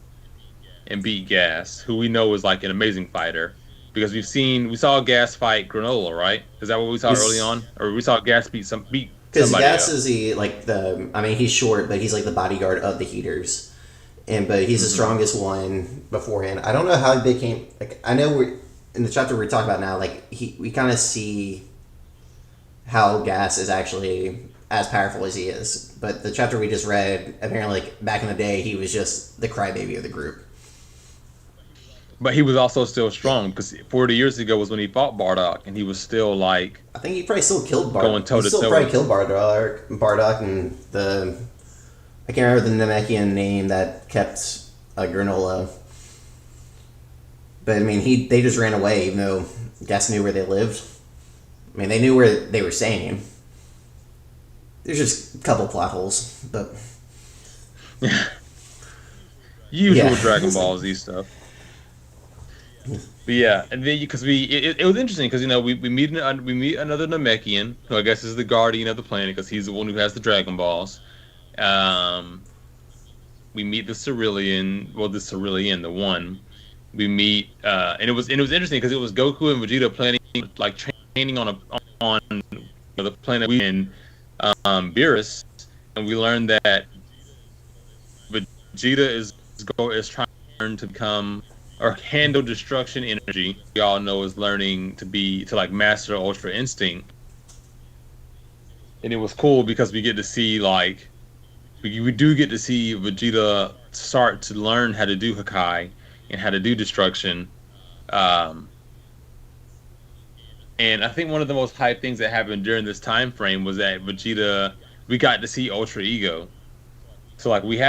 [SPEAKER 2] and beat Gas, who we know is like an amazing fighter because we saw Gas fight Granola, right? Is that what we saw early
[SPEAKER 1] He's
[SPEAKER 2] on, or we saw Gas beat
[SPEAKER 1] because
[SPEAKER 2] somebody
[SPEAKER 1] Gas
[SPEAKER 2] up?
[SPEAKER 1] is the. I mean, he's short, but he's like the bodyguard of the Heeters, but he's the
[SPEAKER 2] Hmm.
[SPEAKER 1] strongest one beforehand. I don't know how he became like. I know we're in the chapter we're talking about now. Like we kind of see how Gas is actually as powerful as he is. But the chapter we just read, apparently, like back in the day, he was just the crybaby of the group.
[SPEAKER 2] But he was also still strong because 40 years ago was when he fought Bardock, and he was still like
[SPEAKER 1] I think he probably still killed
[SPEAKER 2] going
[SPEAKER 1] He
[SPEAKER 2] toe to
[SPEAKER 1] still
[SPEAKER 2] toe
[SPEAKER 1] probably
[SPEAKER 2] with
[SPEAKER 1] killed
[SPEAKER 2] him.
[SPEAKER 1] Bardock, and the I can't remember the Namekian name that kept Granola. But I mean, they just ran away, even though Gas knew where they lived. I mean, they knew where they were staying. There's just a couple plot holes, but
[SPEAKER 2] Usual
[SPEAKER 1] yeah.
[SPEAKER 2] Dragon Ball Z stuff. But yeah, and then because it was interesting because we meet another Namekian who I guess is the guardian of the planet because he's the one who has the Dragon Balls. Um, we meet the Cerulean, well, the Cerulean, the one. We meet, and it was interesting because it was Goku and Vegeta planning like training on the planet in Beerus, and we learned that Vegeta is trying to become or handle destruction energy. We all know is learning to like master Ultra Instinct, and it was cool because we get to see like we do get to see Vegeta start to learn how to do Hakai and how to do destruction. Um, and I think one of the most hype things that happened during this time frame was that Vegeta we got to see Ultra Ego. So like we've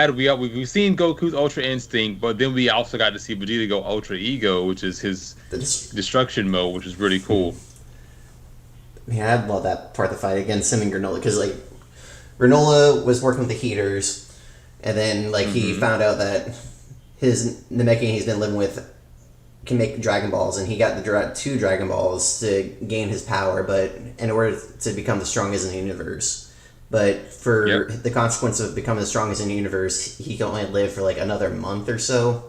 [SPEAKER 2] seen Goku's Ultra Instinct, but then we also got to see Vegeta go Ultra Ego, which is his
[SPEAKER 1] That's,
[SPEAKER 2] destruction mode, which is really cool.
[SPEAKER 1] man, I love that part of the fight against him and Granola because like Granola was working with the Heaters, and then like he
[SPEAKER 2] Hmm.
[SPEAKER 1] found out that his Namekian he's been living with can make Dragon Balls, and he got the two Dragon Balls to gain his power, but in order to become the strongest in the universe. But for
[SPEAKER 2] Yep.
[SPEAKER 1] the consequence of becoming the strongest in the universe, he can only live for like another month or so.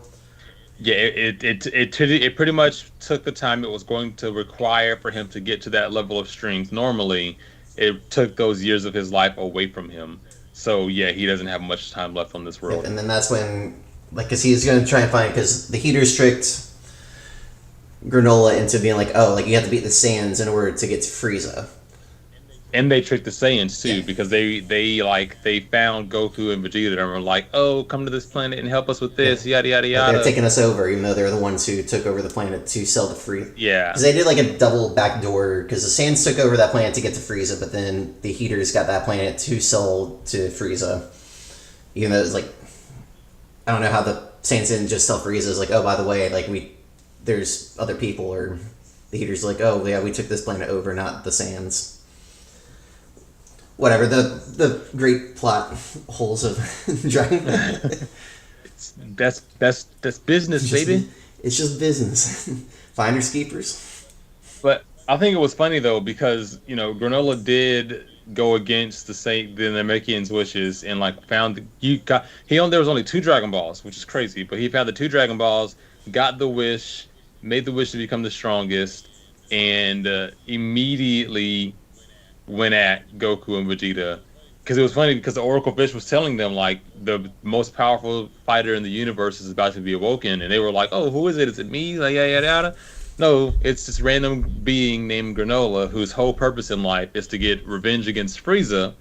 [SPEAKER 2] Yeah, it pretty much took the time it was going to require for him to get to that level of strength. Normally, it took those years of his life away from him. So yeah, he doesn't have much time left on this
[SPEAKER 1] Yep,
[SPEAKER 2] world.
[SPEAKER 1] and then that's when, like, because he's going to try and find, because the Heaters tricked Granola into being like, oh, like you have to beat the Saiyans in order to get to Frieza.
[SPEAKER 2] And they tricked the Saiyans
[SPEAKER 1] Yeah.
[SPEAKER 2] too because they found Goku and Vegeta and were like, "Oh, come to this planet and help us with
[SPEAKER 1] Yeah.
[SPEAKER 2] this, yada yada
[SPEAKER 1] Like they're
[SPEAKER 2] yada."
[SPEAKER 1] taking us over, even though they're the ones who took over the planet to sell to Frieza.
[SPEAKER 2] Yeah,
[SPEAKER 1] Because they did like a double backdoor, because the Saiyans took over that planet to get to Frieza, but then the Heaters got that planet to sell to Frieza. Even though it's like, I don't know how the Saiyans didn't just tell Frieza, it's like, oh, by the way, like there's other people, or the Heaters like, oh, yeah, we took this planet over, not the Saiyans. Whatever, the great plot holes of Dragon Ball.
[SPEAKER 2] that's business,
[SPEAKER 1] It's just,
[SPEAKER 2] baby.
[SPEAKER 1] it's just business. Finders keepers.
[SPEAKER 2] But I think it was funny though because Granola did go against the Namekian's wishes and like found you got he only there was only two Dragon Balls, which is crazy. But he found the two Dragon Balls, got the wish, made the wish to become the strongest, and immediately went at Goku and Vegeta. Because it was funny because the Oracle Fish was telling them like the most powerful fighter in the universe is about to be awoken, and they were like, "Oh, who is it? Is it me?" Like yada yada yada. No, it's this random being named Granola whose whole purpose in life is to get revenge against Frieza.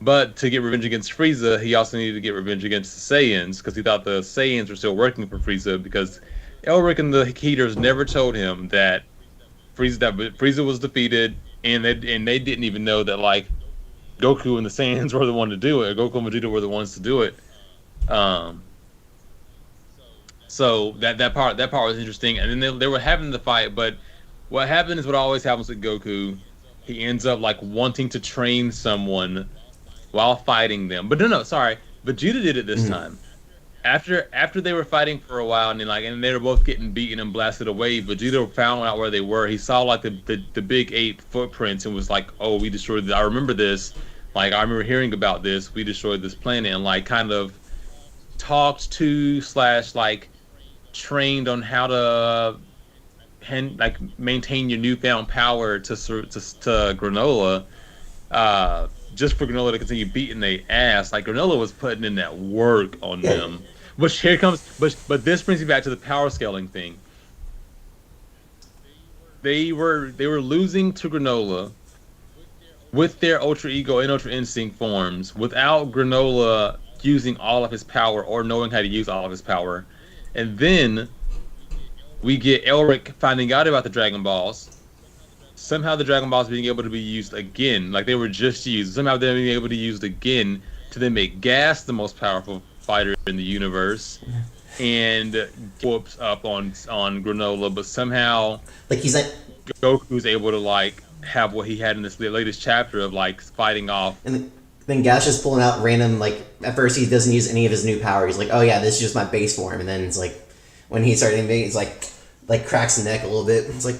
[SPEAKER 2] But to get revenge against Frieza, he also needed to get revenge against the Saiyans because he thought the Saiyans were still working for Frieza because Elric and the Heeters never told him that Frieza was defeated, and they didn't even know that like Goku and the Saiyans were the one to do it. Goku and Vegeta were the ones to do it. Um, so that part was interesting, and then they were having the fight, but what happened is what always happens with Goku. He ends up like wanting to train someone while fighting them. But no, sorry, Vegeta did it this
[SPEAKER 1] Mhm.
[SPEAKER 2] time. After they were fighting for a while, and they were both getting beaten and blasted away. Vegeta found out where they were. He saw like the big ape footprints and was like, "Oh, we destroyed. I remember this. Like I remember hearing about this. We destroyed this planet." And like kind of talked to slash like trained on how to like maintain your newfound power to Granola, just for Granola to continue beating their ass. Like Granola was putting in that work on
[SPEAKER 1] Yeah,
[SPEAKER 2] them. Which here comes, but this brings me back to the power scaling thing. They were losing to Granola with their Ultra Ego and Ultra Instinct forms without Granola using all of his power or knowing how to use all of his power, and then we get Elric finding out about the Dragon Balls. Somehow the Dragon Balls being able to be used again, like they were just used. Somehow they're being able to be used again to then make Gas the most powerful fighter in the universe, and whoops up on Granola. But somehow
[SPEAKER 1] like he's like,
[SPEAKER 2] Goku's able to like have what he had in this latest chapter of like fighting off.
[SPEAKER 1] and then Gash is pulling out random like. At first, he doesn't use any of his new power. He's like, "Oh yeah, this is just my base form." And then it's like, when he started invading, he's like cracks the neck a little bit. It's like,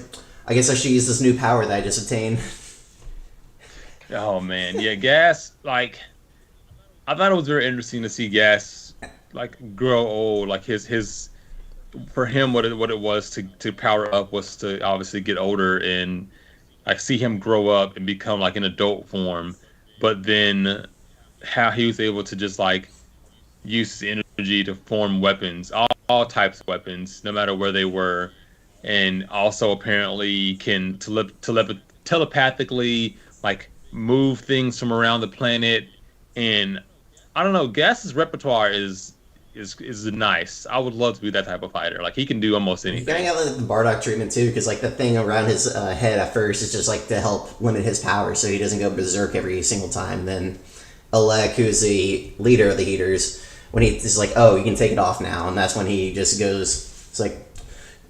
[SPEAKER 1] I guess I should use this new power that I just obtained.
[SPEAKER 2] Oh man, yeah, Gas. Like I thought it was very interesting to see Gas like grow old. Like his for him what it was to power up was to obviously get older and I see him grow up and become like an adult form, but then how he was able to just like use his energy to form weapons, all types of weapons, no matter where they were, and also apparently can telepathically like move things from around the planet. And I don't know, Gas's repertoire is nice. I would love to be that type of fighter. Like he can do almost
[SPEAKER 1] He kind
[SPEAKER 2] anything.
[SPEAKER 1] of got like the Bardock treatment too, because like the thing around his head at first is just like to help limit his power, so he doesn't go berserk every single time. Then Alec, who's the leader of the Heaters, when he's like, "Oh, you can take it off now," and that's when he just goes, "It's like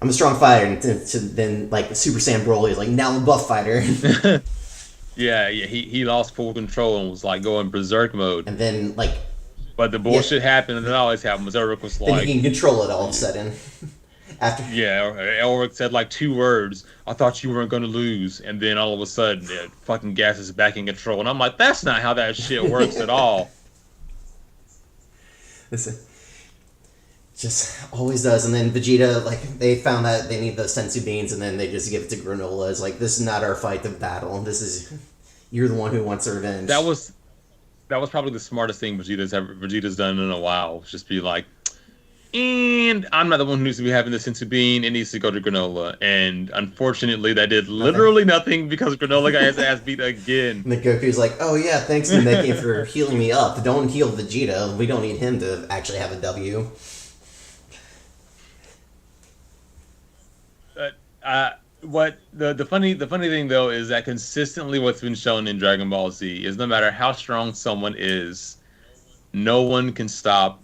[SPEAKER 1] I'm a strong fighter," and then like Super Saiyan Broly is like, "Now I'm a buff fighter,"
[SPEAKER 2] Yeah. He lost full control and was like going berserk mode.
[SPEAKER 1] and then like
[SPEAKER 2] But the
[SPEAKER 1] yeah,
[SPEAKER 2] bullshit happened, and it always happens. Eric was
[SPEAKER 1] then he
[SPEAKER 2] like,
[SPEAKER 1] can control it all of a sudden. After
[SPEAKER 2] "Yeah." Elric said like two words. I thought you weren't gonna lose, and then all of a sudden, fucking Gas is back in control, and I'm like, that's not how that shit works at all.
[SPEAKER 1] this just always does. And then Vegeta, like they found that they need the sensu beans, and then they just give it to Granola. It's like, this is not our fight of battle. This is, you're the one who wants revenge.
[SPEAKER 2] That was that was probably the smartest thing Vegeta's done in a while. Just be like, and I'm not the one who needs to be having the sensu bean. It needs to go to Granola. And unfortunately, that did
[SPEAKER 1] Nothing.
[SPEAKER 2] literally nothing because Granola got his ass beat again.
[SPEAKER 1] And then Goku's like, "Oh yeah, thanks Namekian for healing me up. Don't heal Vegeta. We don't need him to actually have a W."
[SPEAKER 2] But what the funny thing though is that consistently what's been shown in Dragon Ball Z is no matter how strong someone is, no one can stop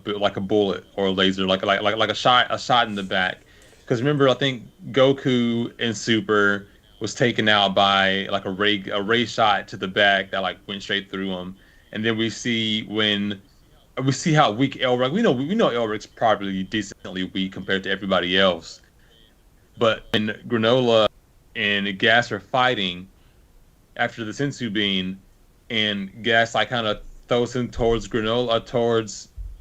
[SPEAKER 2] like a bullet or a laser, like a shot in the back. Because remember, I think Goku in Super was taken out by like a ray shot to the back that like went straight through him, and then we see how weak Elric. We know Elric's probably decently weak compared to everybody else. But when Granola and Gas are fighting after the Sensu Bean, and Gas like kind of throws him towards Granola,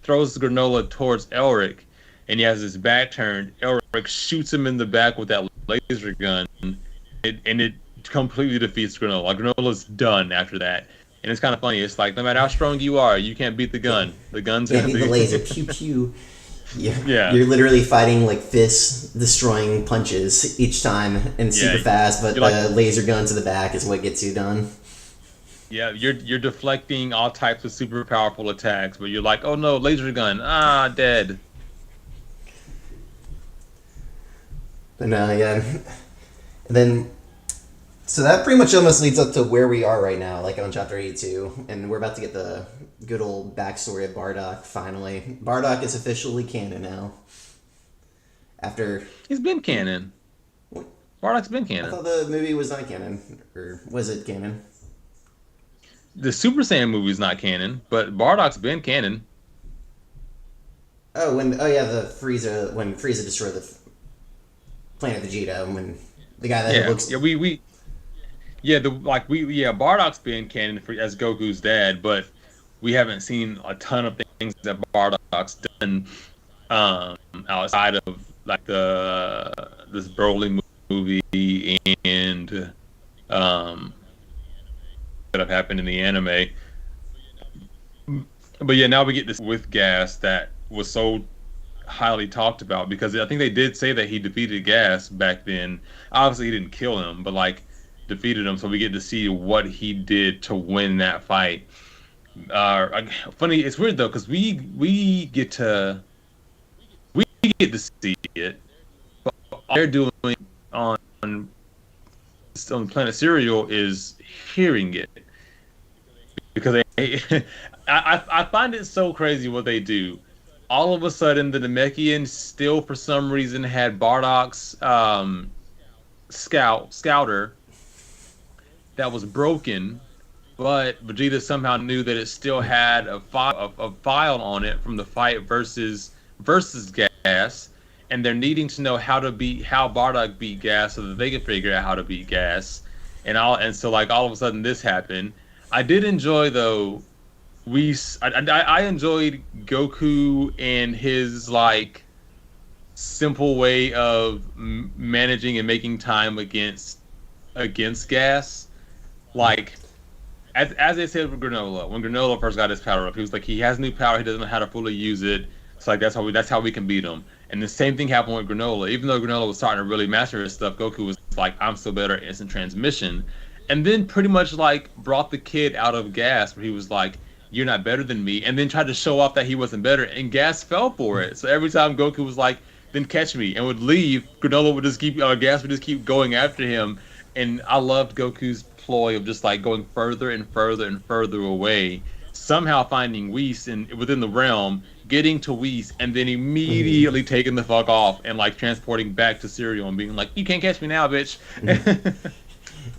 [SPEAKER 2] throws Granola towards Elric, and he has his back turned. Elric shoots him in the back with that laser gun, and it completely defeats Granola. Like Granola's done after that, and it's kind of funny. It's like no matter how strong you are, you can't beat the gun. The gun's
[SPEAKER 1] Can't
[SPEAKER 2] gonna
[SPEAKER 1] beat the
[SPEAKER 2] be
[SPEAKER 1] laser. Pew pew. Yeah,
[SPEAKER 2] yeah,
[SPEAKER 1] you're literally fighting like fists destroying punches each time, and
[SPEAKER 2] yeah.
[SPEAKER 1] super fast. But
[SPEAKER 2] You're like
[SPEAKER 1] the laser gun to the back is what gets you done.
[SPEAKER 2] Yeah, you're deflecting all types of super powerful attacks, but you're like, oh no, laser gun, dead.
[SPEAKER 1] But no, yeah, And then, so that pretty much almost leads up to where we are right now, like on chapter 82, and we're about to get the good old backstory of Bardock. Finally, Bardock is officially canon now. After
[SPEAKER 2] He's been canon. Bardock's been
[SPEAKER 1] I
[SPEAKER 2] canon.
[SPEAKER 1] thought the movie was not canon, or was it canon?
[SPEAKER 2] The Super Saiyan movie's not canon, but Bardock's been canon.
[SPEAKER 1] Oh yeah, the Frieza when Frieza destroyed the planet Vegeta, and when the guy that
[SPEAKER 2] Yeah,
[SPEAKER 1] looks.
[SPEAKER 2] yeah, we yeah, Bardock's been canon for as Goku's dad, but we haven't seen a ton of things that Bardock's done um, outside of like the this Broly movie and um, that have happened in the anime. But yeah, now we get this with Gas that was so highly talked about because I think they did say that he defeated Gas back then. Obviously, he didn't kill him, but like defeated him, so we get to see what he did to win that fight. Funny, it's weird though because we get to see it, but all they're doing on on Planet Serial is hearing it because they, I find it so crazy what they do. All of a sudden, the Namekians still, for some reason, had Bardock's scouter that was broken, but Vegeta somehow knew that it still had a file on it from the fight versus Gas, and they're needing to know how Bardock beat Gas so that they can figure out how to beat Gas, and so like all of a sudden this happened. I did enjoy though. I enjoyed Goku and his like simple way of managing and making time against Gas. Like as they said with Granola, when Granola first got his power up, he was like he has new power, he doesn't know how to fully use it. So like that's how we can beat him. And the same thing happened with Granola. Even though Granola was starting to really master his stuff, Goku was like, I'm still better at instant transmission. And then pretty much like brought the kid out of Gas where he was like, you're not better than me, and then tried to show off that he wasn't better, and Gas fell for it. So every time Goku was like, then catch me, and would leave, Granola would just keep, Gas would just keep going after him. And I loved Goku's ploy of just like going further and further and further away, somehow finding Whis in within the realm, getting to Whis, and then immediately taking the fuck off and like transporting back to Serial and being like, "You can't catch me now, bitch."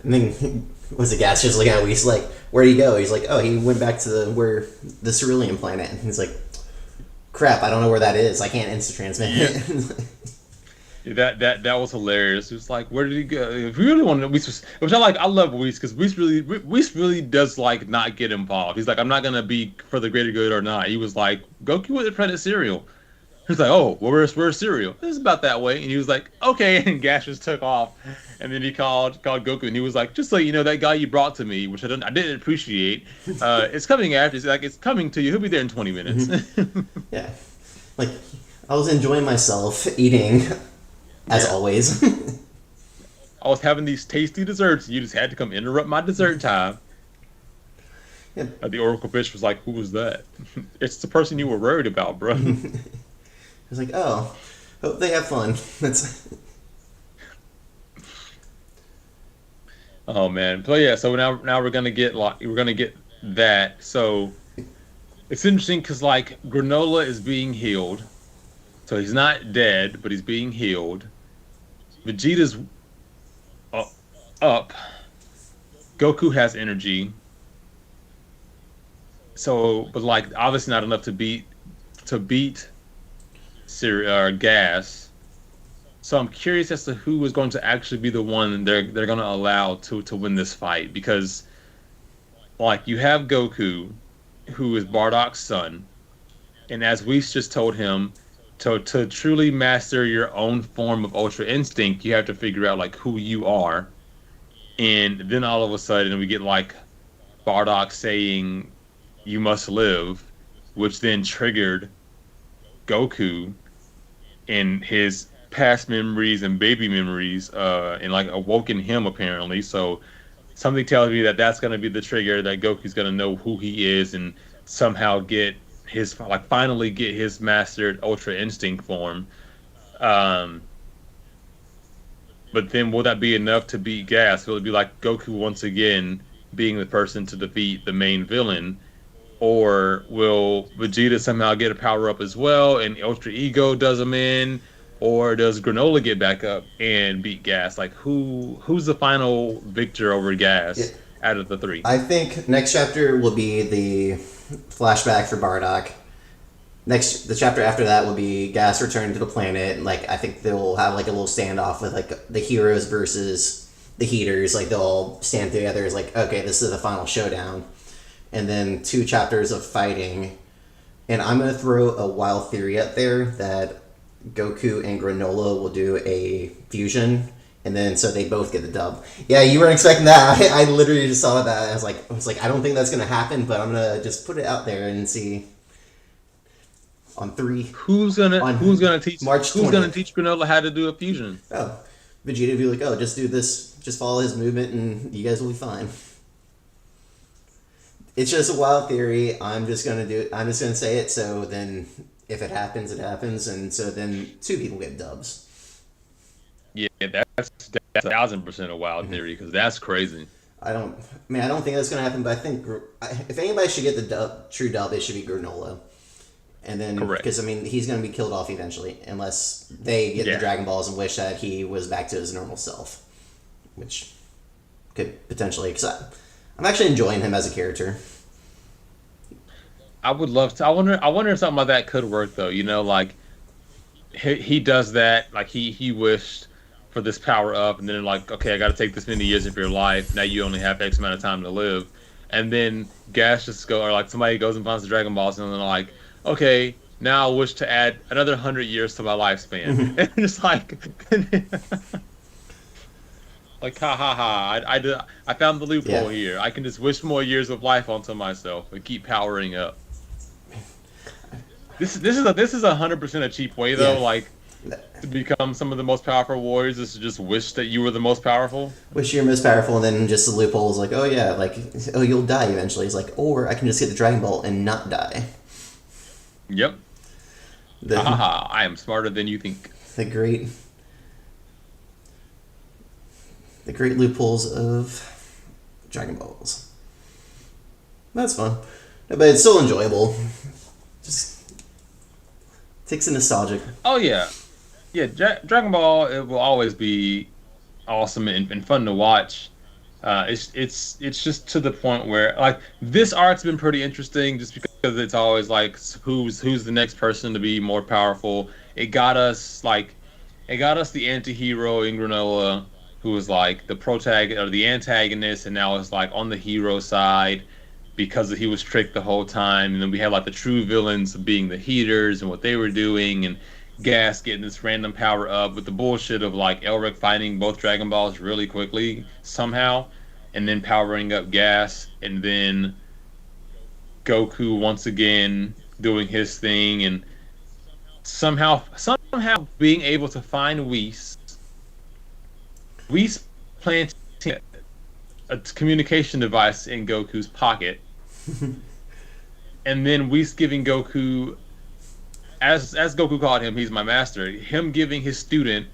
[SPEAKER 1] And then was the Gas just looking at Whis like, where'd he go? He's like, oh, he went back to the Cerulean planet. And he's like, crap, I don't know where that is. I can't instant transmit it.
[SPEAKER 2] That was hilarious. It was like, where did he go? If we really want to, which I like, I love Whis because Whis really does like not get involved. He's like, I'm not gonna be for the greater good or not. He was like, Goku with the Planet Serial. He was like, oh, well, where's Serial? It's about that way. And he was like, okay. And Gas just took off. And then he called Goku, and he was like, just so you know, that guy you brought to me, which I didn't appreciate, it's coming after. It's like it's coming to you. He'll be there in 20 minutes.
[SPEAKER 1] Yeah, like I was enjoying myself eating, as always.
[SPEAKER 2] I was having these tasty desserts. You just had to come interrupt my dessert time.
[SPEAKER 1] Yeah.
[SPEAKER 2] The Oracle bitch was like, "Who was that?" It's the person you were worried about, bro.
[SPEAKER 1] I was like, oh, hope they have fun. That's.
[SPEAKER 2] Oh man, but yeah. So now we're gonna get that. So it's interesting because like Granola is being healed, so he's not dead, but he's being healed. Vegeta's up. Goku has energy. So, but like obviously not enough to beat Gas. So I'm curious as to who is going to actually be the one they're going to allow to win this fight because, like, you have Goku, who is Bardock's son, and as we just told him, to truly master your own form of Ultra Instinct, you have to figure out like who you are, and then all of a sudden we get like Bardock saying, "You must live," which then triggered Goku in his past memories and baby memories, and like awoken him apparently. So something tells me that that's going to be the trigger that Goku's going to know who he is and somehow get his finally get his mastered Ultra Instinct form. But then will that be enough to beat Gas? Will it be like Goku once again being the person to defeat the main villain? Or will Vegeta somehow get a power up as well and Ultra Ego does him in? Or does Granola get back up and beat Gas? Like who's the final victor over
[SPEAKER 1] Yeah.
[SPEAKER 2] Gas out of the three?
[SPEAKER 1] I think next chapter will be the flashback for Bardock. The chapter after that will be Gas returning to the planet. Like I think they'll have like a little standoff with like the heroes versus the Heeters. Like they'll all stand together as like, okay, this is the final showdown. And then 2 chapters of fighting. And I'm gonna throw a wild theory out there that Goku and Granola will do a fusion, and then so they both get the dub. Yeah, you weren't expecting that. I literally just saw that. I don't think that's gonna happen, but I'm gonna just put it out there and see on three on
[SPEAKER 2] Who's gonna teach
[SPEAKER 1] March
[SPEAKER 2] who's gonna
[SPEAKER 1] 20th.
[SPEAKER 2] teach Granola how to do a fusion?
[SPEAKER 1] Oh, Vegeta will be like, oh, just do this, just follow his movement, and you guys will be fine. It's just a wild theory. I'm just gonna do it. I'm just gonna say it. So then, if it happens, it happens, and so then 2 people get dubs.
[SPEAKER 2] Yeah, that's 1,000% a wild theory because that's crazy.
[SPEAKER 1] I don't think that's gonna happen. But I think if anybody should get the true dub, it should be Granola. And then,
[SPEAKER 2] Correct.
[SPEAKER 1] because I mean, he's gonna be killed off eventually, unless they get the
[SPEAKER 2] Yeah.
[SPEAKER 1] Dragon Balls and wish that he was back to his normal self, which could potentially. Because I'm actually enjoying him as a character.
[SPEAKER 2] I would love to. I wonder if something like that could work though. You know, like he does that. Like he wished for this power up, and then like, okay, I got to take this many years of your life. Now you only have X amount of time to live, and then Gas just go or like somebody goes and finds the Dragon Balls, and then like, okay, now I wish to add another 100 years to my lifespan, and it's like. Like ha ha ha! I found the loophole
[SPEAKER 1] Yeah.
[SPEAKER 2] here. I can just wish more years of life onto myself and keep powering up. This is 100% a cheap way though.
[SPEAKER 1] Yeah.
[SPEAKER 2] Like to become some of the most powerful warriors is to just wish that you were the most powerful.
[SPEAKER 1] Wish you're most powerful, and then just the loophole is like, oh yeah, like, oh, you'll die eventually. It's like, or I can just get the Dragon Ball and not die.
[SPEAKER 2] Yep.
[SPEAKER 1] The,
[SPEAKER 2] Ha ha ha! I am smarter than you think.
[SPEAKER 1] the great, the great loopholes of Dragon Balls. That's fun, but it's still enjoyable. Just takes a nostalgic.
[SPEAKER 2] Oh yeah, yeah. Dragon Ball it will always be awesome and fun to watch. It's just to the point where like this arc's been pretty interesting just because it's always like who's the next person to be more powerful. It got us the anti-hero in Granola who was like the protagonist or the antagonist and now it's like on the hero side because he was tricked the whole time, and then we had like the true villains being the Heaters and what they were doing, and Gas getting this random power up with the bullshit of like Elric finding both Dragon Balls really quickly somehow, and then powering up Gas, and then Goku once again doing his thing, and somehow being able to find Whis planting a communication device in Goku's pocket, and then Whis giving Goku, as Goku called him, he's my master. Him giving his student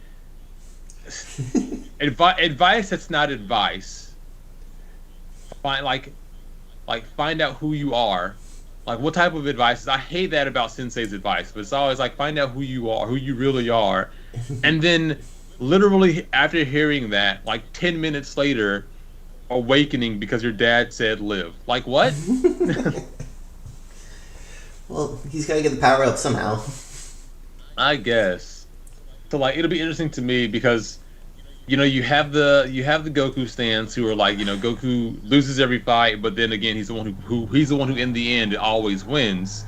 [SPEAKER 2] advice that's not advice. Find out who you are. Like what type of advice? I hate that about Sensei's advice, but it's always like find out who you are, who you really are, and then literally after hearing that, like 10 minutes later, awakening because your dad said live. Like what?
[SPEAKER 1] Well, he's got to get the power up somehow.
[SPEAKER 2] I guess. So like it'll be interesting to me because you have the Goku stands who are like, Goku loses every fight, but then again he's the one who he's the one who in the end always wins.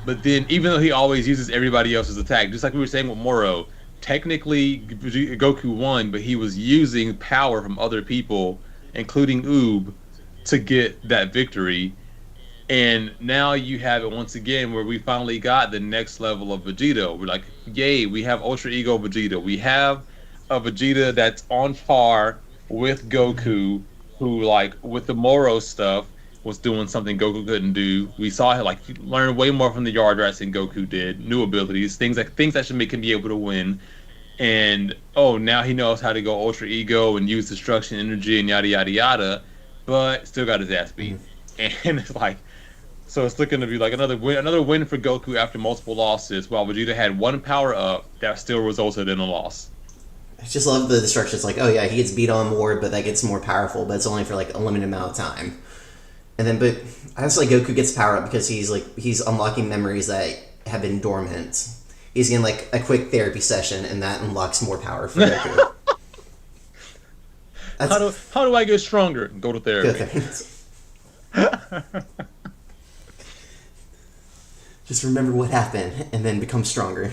[SPEAKER 2] But then even though he always uses everybody else's attack, just like we were saying with Moro, technically Goku won, but he was using power from other people, including Oob, to get that victory. And now you have it once again where we finally got the next level of Vegeta. We're like, yay, we have Ultra Ego Vegeta. We have a Vegeta that's on par with Goku, who, like, with the Moro stuff, was doing something Goku couldn't do. We saw him, like, learn way more from the Yard Rats than Goku did. New abilities, things that should make him be able to win. and oh, now he knows how to go ultra ego and use destruction energy and yada yada yada, but still got his ass beat. And it's like, so it's looking to be like another win for Goku after multiple losses, while Vegeta had one power up that still resulted in a loss.
[SPEAKER 1] I just love the destruction. It's like, oh yeah, he gets beat on more, but that gets more powerful, but it's only for like a limited amount of time. And then, but I also like Goku gets power up because he's unlocking memories that have been dormant. He's getting like a quick therapy session, and that unlocks more power for Goku.
[SPEAKER 2] How do I get stronger? Go to therapy.
[SPEAKER 1] Just remember what happened, and then become stronger.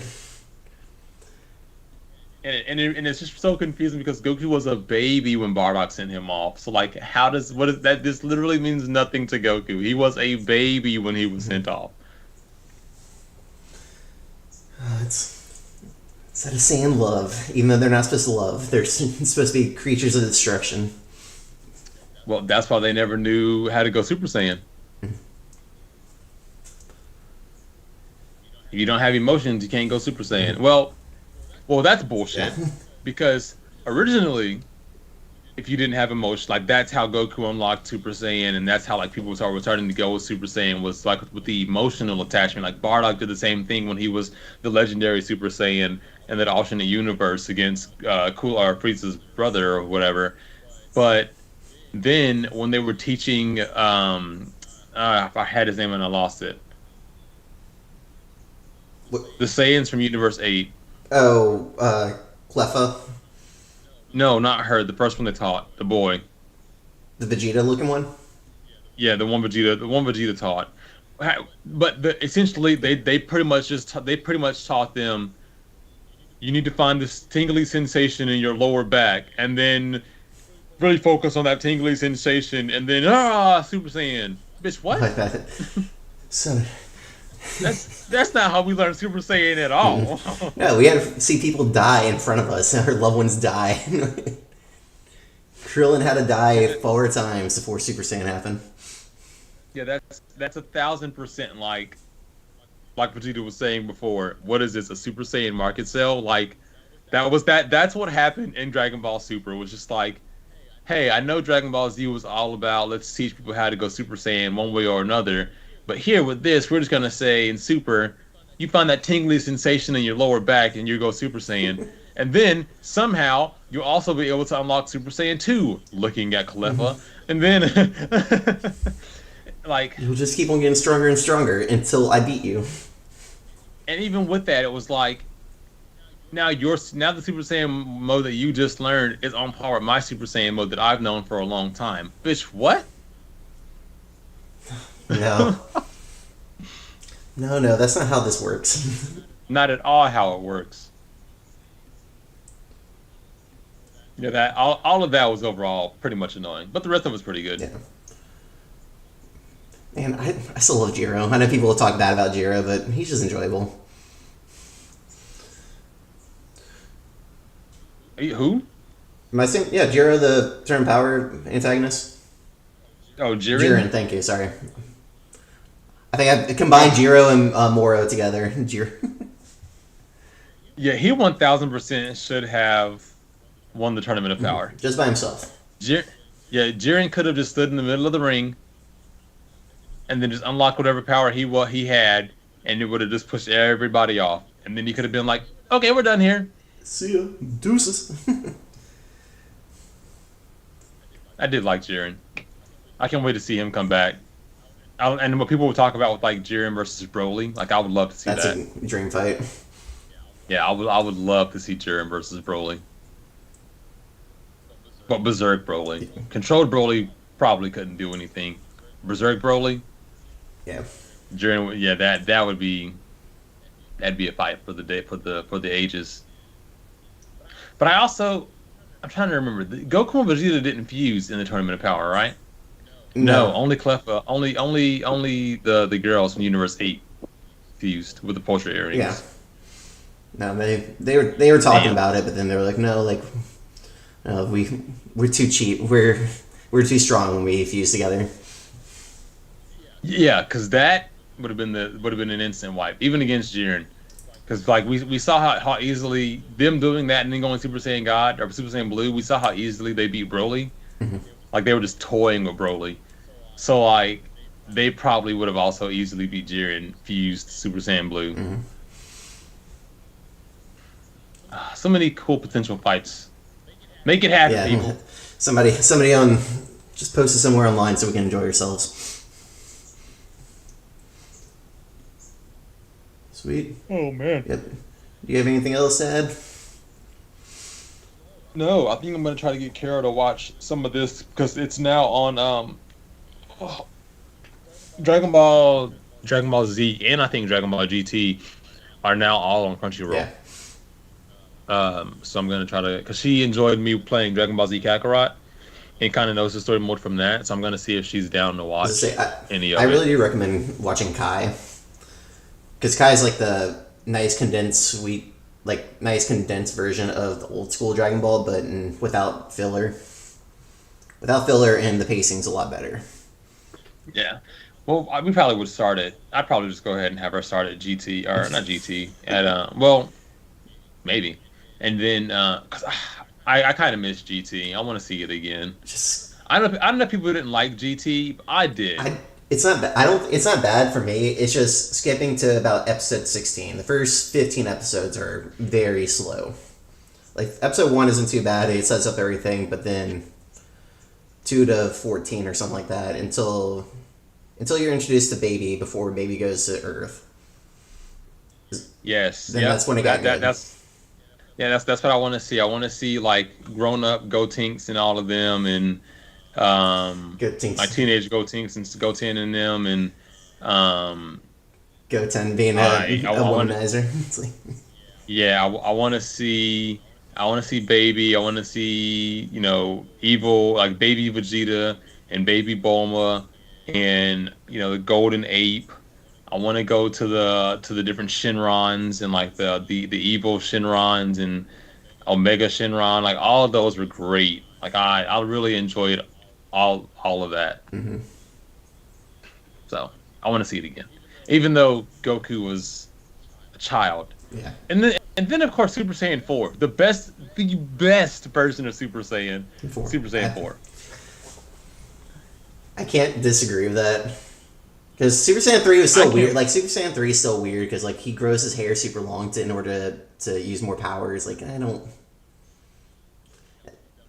[SPEAKER 2] And it's just so confusing because Goku was a baby when Bardock sent him off. So like, what is that? This literally means nothing to Goku. He was a baby when he was sent off.
[SPEAKER 1] It's out of Saiyan love, even though they're not supposed to love. They're supposed to be creatures of destruction.
[SPEAKER 2] Well, that's why they never knew how to go Super Saiyan. If you don't have emotions, you can't go Super Saiyan. Well, that's bullshit.
[SPEAKER 1] Yeah.
[SPEAKER 2] Because originally, if you didn't have emotion, like that's how Goku unlocked Super Saiyan, and that's how like people were starting to go with Super Saiyan was like with the emotional attachment. Like Bardock did the same thing when he was the legendary Super Saiyan in that alternate universe against Frieza's brother or whatever. But then when they were teaching, if I had his name and I lost it,
[SPEAKER 1] What?
[SPEAKER 2] the Saiyans from Universe 8.
[SPEAKER 1] Oh, Cleffa,
[SPEAKER 2] No, not her. The first one they taught, the boy.
[SPEAKER 1] the Vegeta-looking one.
[SPEAKER 2] Yeah, the one Vegeta taught. But essentially, they pretty much taught them. You need to find this tingly sensation in your lower back, and then really focus on that tingly sensation, and then Super Saiyan, bitch, what?
[SPEAKER 1] Like that. So.
[SPEAKER 2] That's not how we learn Super Saiyan at all.
[SPEAKER 1] No, we had to see people die in front of us. Our loved ones die. Krillin had to die 4 times before Super Saiyan happened.
[SPEAKER 2] Yeah, that's 1,000% like Vegeta was saying before. What is this? A Super Saiyan market sale? Like that's what happened in Dragon Ball Super. It was just like, hey, I know Dragon Ball Z was all about let's teach people how to go Super Saiyan one way or another. But here with this, we're just gonna say in Super, you find that tingly sensation in your lower back and you go Super Saiyan. And then somehow you'll also be able to unlock Super Saiyan 2, looking at Cleffa. And then like
[SPEAKER 1] You'll just keep on getting stronger and stronger until I beat you.
[SPEAKER 2] and even with that it was like now the Super Saiyan mode that you just learned is on par with my Super Saiyan mode that I've known for a long time. Bitch, what?
[SPEAKER 1] No. No, that's not how this works.
[SPEAKER 2] Not at all how it works. Yeah, that all of that was overall pretty much annoying, but the rest of it was pretty good.
[SPEAKER 1] Yeah. Man, I still love Jiro. I know people will talk bad about Jiro, but he's just enjoyable.
[SPEAKER 2] Who?
[SPEAKER 1] Am I saying? Yeah, Jiro, the Turn Power antagonist.
[SPEAKER 2] Oh, Jiren.
[SPEAKER 1] Jiren, thank you. Sorry. I think I combined Jiro and Moro together. Jiro.
[SPEAKER 2] Yeah, he 1,000% should have won the Tournament of Power.
[SPEAKER 1] Just by himself.
[SPEAKER 2] Jiren could have just stood in the middle of the ring, and then just unlocked whatever power he had, and it would have just pushed everybody off. And then he could have been like, "Okay, we're done here.
[SPEAKER 1] See ya, deuces."
[SPEAKER 2] I did like Jiren. I can't wait to see him come back. And what people will talk about with like Jiren versus Broly, like I would love to see
[SPEAKER 1] That's
[SPEAKER 2] that.
[SPEAKER 1] a dream fight.
[SPEAKER 2] Yeah, I would love to see Jiren versus Broly. But Berserk Broly, controlled Broly probably couldn't do anything. Berserk Broly,
[SPEAKER 1] Yeah.
[SPEAKER 2] Jiren, yeah, that'd be a fight for the day for the ages. But I'm trying to remember. Goku and Vegeta didn't fuse in the Tournament of Power, right? No, only Cleffa, only the girls from Universe 8 fused with the portrait earrings.
[SPEAKER 1] Yeah. No, they were talking
[SPEAKER 2] Damn.
[SPEAKER 1] about it, but then they were like, no, like, we're too cheap. We're too strong when we fuse together.
[SPEAKER 2] Yeah, because that would have been an instant wipe, even against Jiren. Because like we saw how easily them doing that and then going Super Saiyan God or Super Saiyan Blue, we saw how easily they beat Broly. Like they were just toying with Broly. So like they probably would have also easily beat Jiren fused Super Saiyan Blue. So many cool potential fights. Make it happen,
[SPEAKER 1] Yeah,
[SPEAKER 2] people.
[SPEAKER 1] somebody on just post it somewhere online so we can enjoy ourselves. Sweet.
[SPEAKER 2] Oh man.
[SPEAKER 1] Yep. Do you have anything else to add?
[SPEAKER 2] No, I think I'm gonna try to get Kara to watch some of this because it's now on oh, Dragon Ball, Dragon Ball Z, and I think Dragon Ball GT are now all on Crunchyroll.
[SPEAKER 1] Yeah.
[SPEAKER 2] So I'm gonna try to because she enjoyed me playing Dragon Ball Z Kakarot and kind of knows the story more from that. So I'm gonna see if she's down to watch any of
[SPEAKER 1] I
[SPEAKER 2] it.
[SPEAKER 1] really do recommend watching Kai, because Kai is like the nice condensed version of the old school Dragon Ball, but without filler. Without filler, and the pacing's a lot better.
[SPEAKER 2] Yeah. Well, we probably would start it. I'd probably just go ahead and have her start at GT or not GT at well, maybe, and then because I kind of miss GT. I want to see it again.
[SPEAKER 1] Just
[SPEAKER 2] I don't know if people didn't like GT, but I did.
[SPEAKER 1] It's not. I don't. It's not bad for me. It's just skipping to about episode 16. The first 15 episodes are very slow. Like episode 1 isn't too bad. It sets up everything, but then 2 to 14 or something like that until you're introduced to Baby before Baby goes to Earth.
[SPEAKER 2] Yes.
[SPEAKER 1] Then that's when it got good.
[SPEAKER 2] That's what I want to see. I want to see like grown up Gotenks and all of them, and like teenage Gotenks and Goten and them, and
[SPEAKER 1] Goten being a womanizer.
[SPEAKER 2] Yeah, I want to see. I want to see Baby. I want to see evil like Baby Vegeta and Baby Bulma, and the Golden Ape. I want to go to the different Shinrons and like the evil Shinrons and Omega Shinron. Like all of those were great. Like I really enjoyed all of that.
[SPEAKER 1] Mm-hmm.
[SPEAKER 2] So I want to see it again, even though Goku was a child.
[SPEAKER 1] Yeah.
[SPEAKER 2] And then of course Super Saiyan 4, the best version of Super Saiyan 4.
[SPEAKER 1] I can't disagree with that. Because Super Saiyan 3 was still weird. Like, Super Saiyan 3 is still weird because, like, he grows his hair super long in order to use more powers. Like, I don't...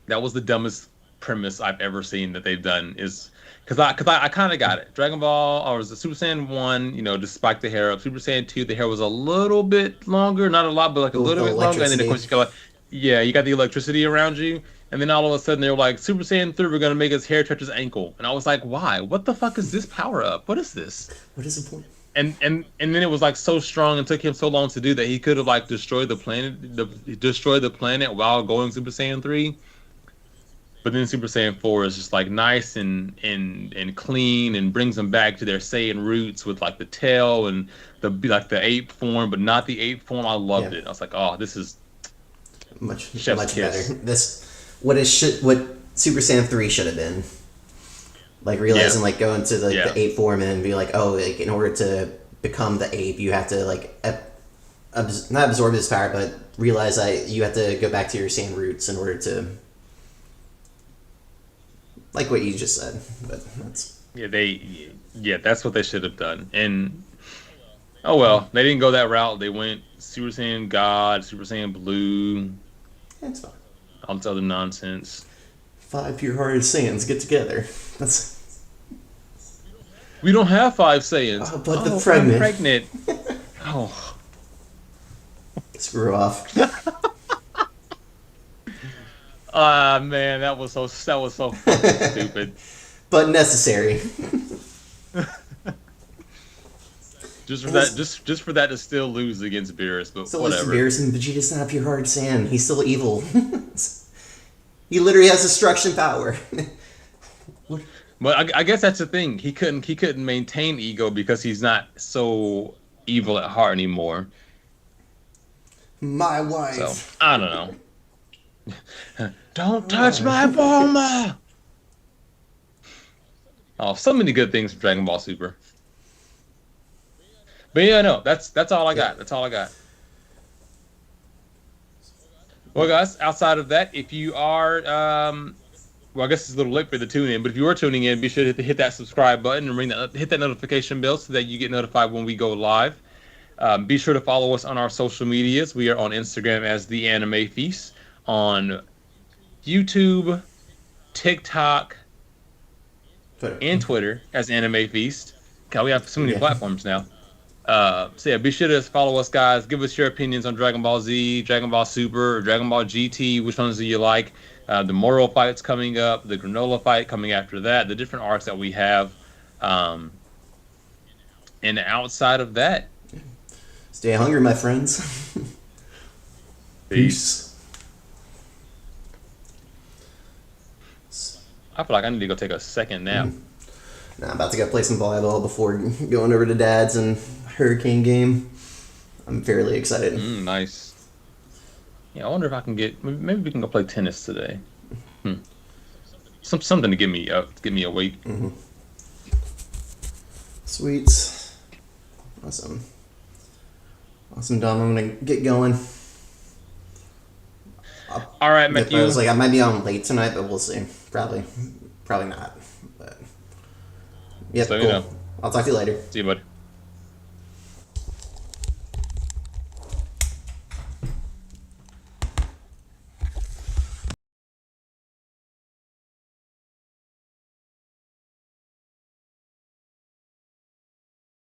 [SPEAKER 2] That was the dumbest premise I've ever seen that they've done. Is because I kind of got it. Dragon Ball, or was the Super Saiyan 1, just spiked the hair up. Super Saiyan 2, the hair was a little bit longer. Not a lot, but like a little bit longer. And then, of course, you got the electricity around you. And then all of a sudden they were like, Super Saiyan 3, we're going to make his hair touch his ankle. And I was like, why? What the fuck is this power up? What is this?
[SPEAKER 1] What is the point?
[SPEAKER 2] And then it was like so strong and took him so long to do that he could have like destroyed the planet while going Super Saiyan 3. But then Super Saiyan 4 is just like nice and clean and brings them back to their Saiyan roots with like the tail and the ape form, but not the ape form. I loved it. I was like, oh, this is
[SPEAKER 1] much better. What Super Saiyan 3 should have been. Like, realizing, like, going to, the ape form and be like, oh, like, in order to become the ape, you have to, like, not absorb his power, but realize that you have to go back to your Saiyan roots in order to... Like what you just said, but that's...
[SPEAKER 2] that's what they should have done. And, oh well, they didn't go that route. They went Super Saiyan God, Super Saiyan Blue...
[SPEAKER 1] That's fine.
[SPEAKER 2] All this other nonsense.
[SPEAKER 1] 5 pure-hearted Saiyans get together.
[SPEAKER 2] We don't have 5 Saiyans.
[SPEAKER 1] Oh, but the pregnant.
[SPEAKER 2] I'm pregnant. Oh.
[SPEAKER 1] Screw off.
[SPEAKER 2] Man, that was so fucking stupid.
[SPEAKER 1] But necessary.
[SPEAKER 2] Just for that to still lose against Beerus, but
[SPEAKER 1] still
[SPEAKER 2] whatever.
[SPEAKER 1] Beerus, and Vegeta's not a pure-hearted Saiyan. He's still evil. He literally has destruction power.
[SPEAKER 2] But I guess that's the thing. He couldn't maintain ego because he's not so evil at heart anymore.
[SPEAKER 1] My wife.
[SPEAKER 2] So I don't know. Don't touch my Bulma. Oh, so many good things from Dragon Ball Super. But yeah, no, that's all I got. That's all I got. Well, guys, outside of that, if you are, well, I guess it's a little late for the tune in, but if you are tuning in, be sure to hit that subscribe button and hit that notification bell so that you get notified when we go live. Be sure to follow us on our social medias. We are on Instagram as The Anime Feast, on YouTube, TikTok,
[SPEAKER 1] Twitter.
[SPEAKER 2] and Twitter as Anime Feast. God, we have so many
[SPEAKER 1] Yeah.
[SPEAKER 2] platforms now. So yeah, be sure to follow us, guys. Give us your opinions on Dragon Ball Z, Dragon Ball Super, or Dragon Ball GT. Which ones do you like? The Moro fight's coming up, the Granola fight coming after that, the different arcs that we have. Um, and outside of that,
[SPEAKER 1] Stay hungry, my friends.
[SPEAKER 2] peace.
[SPEAKER 1] Peace.
[SPEAKER 2] I feel like I need to go take a second nap.
[SPEAKER 1] Now I'm about to go play some volleyball before going over to Dad's and Hurricane game. I'm fairly excited.
[SPEAKER 2] Nice. Yeah, I wonder if I can get. Maybe we can go play tennis today. Something to get me awake.
[SPEAKER 1] Sweet. Awesome. Awesome, Dom. I'm gonna get going.
[SPEAKER 2] All right, Matthew.
[SPEAKER 1] I was like, I might be on late tonight, but we'll see. Probably not. But yeah,
[SPEAKER 2] So,
[SPEAKER 1] cool. I'll talk to you later.
[SPEAKER 2] See you, buddy.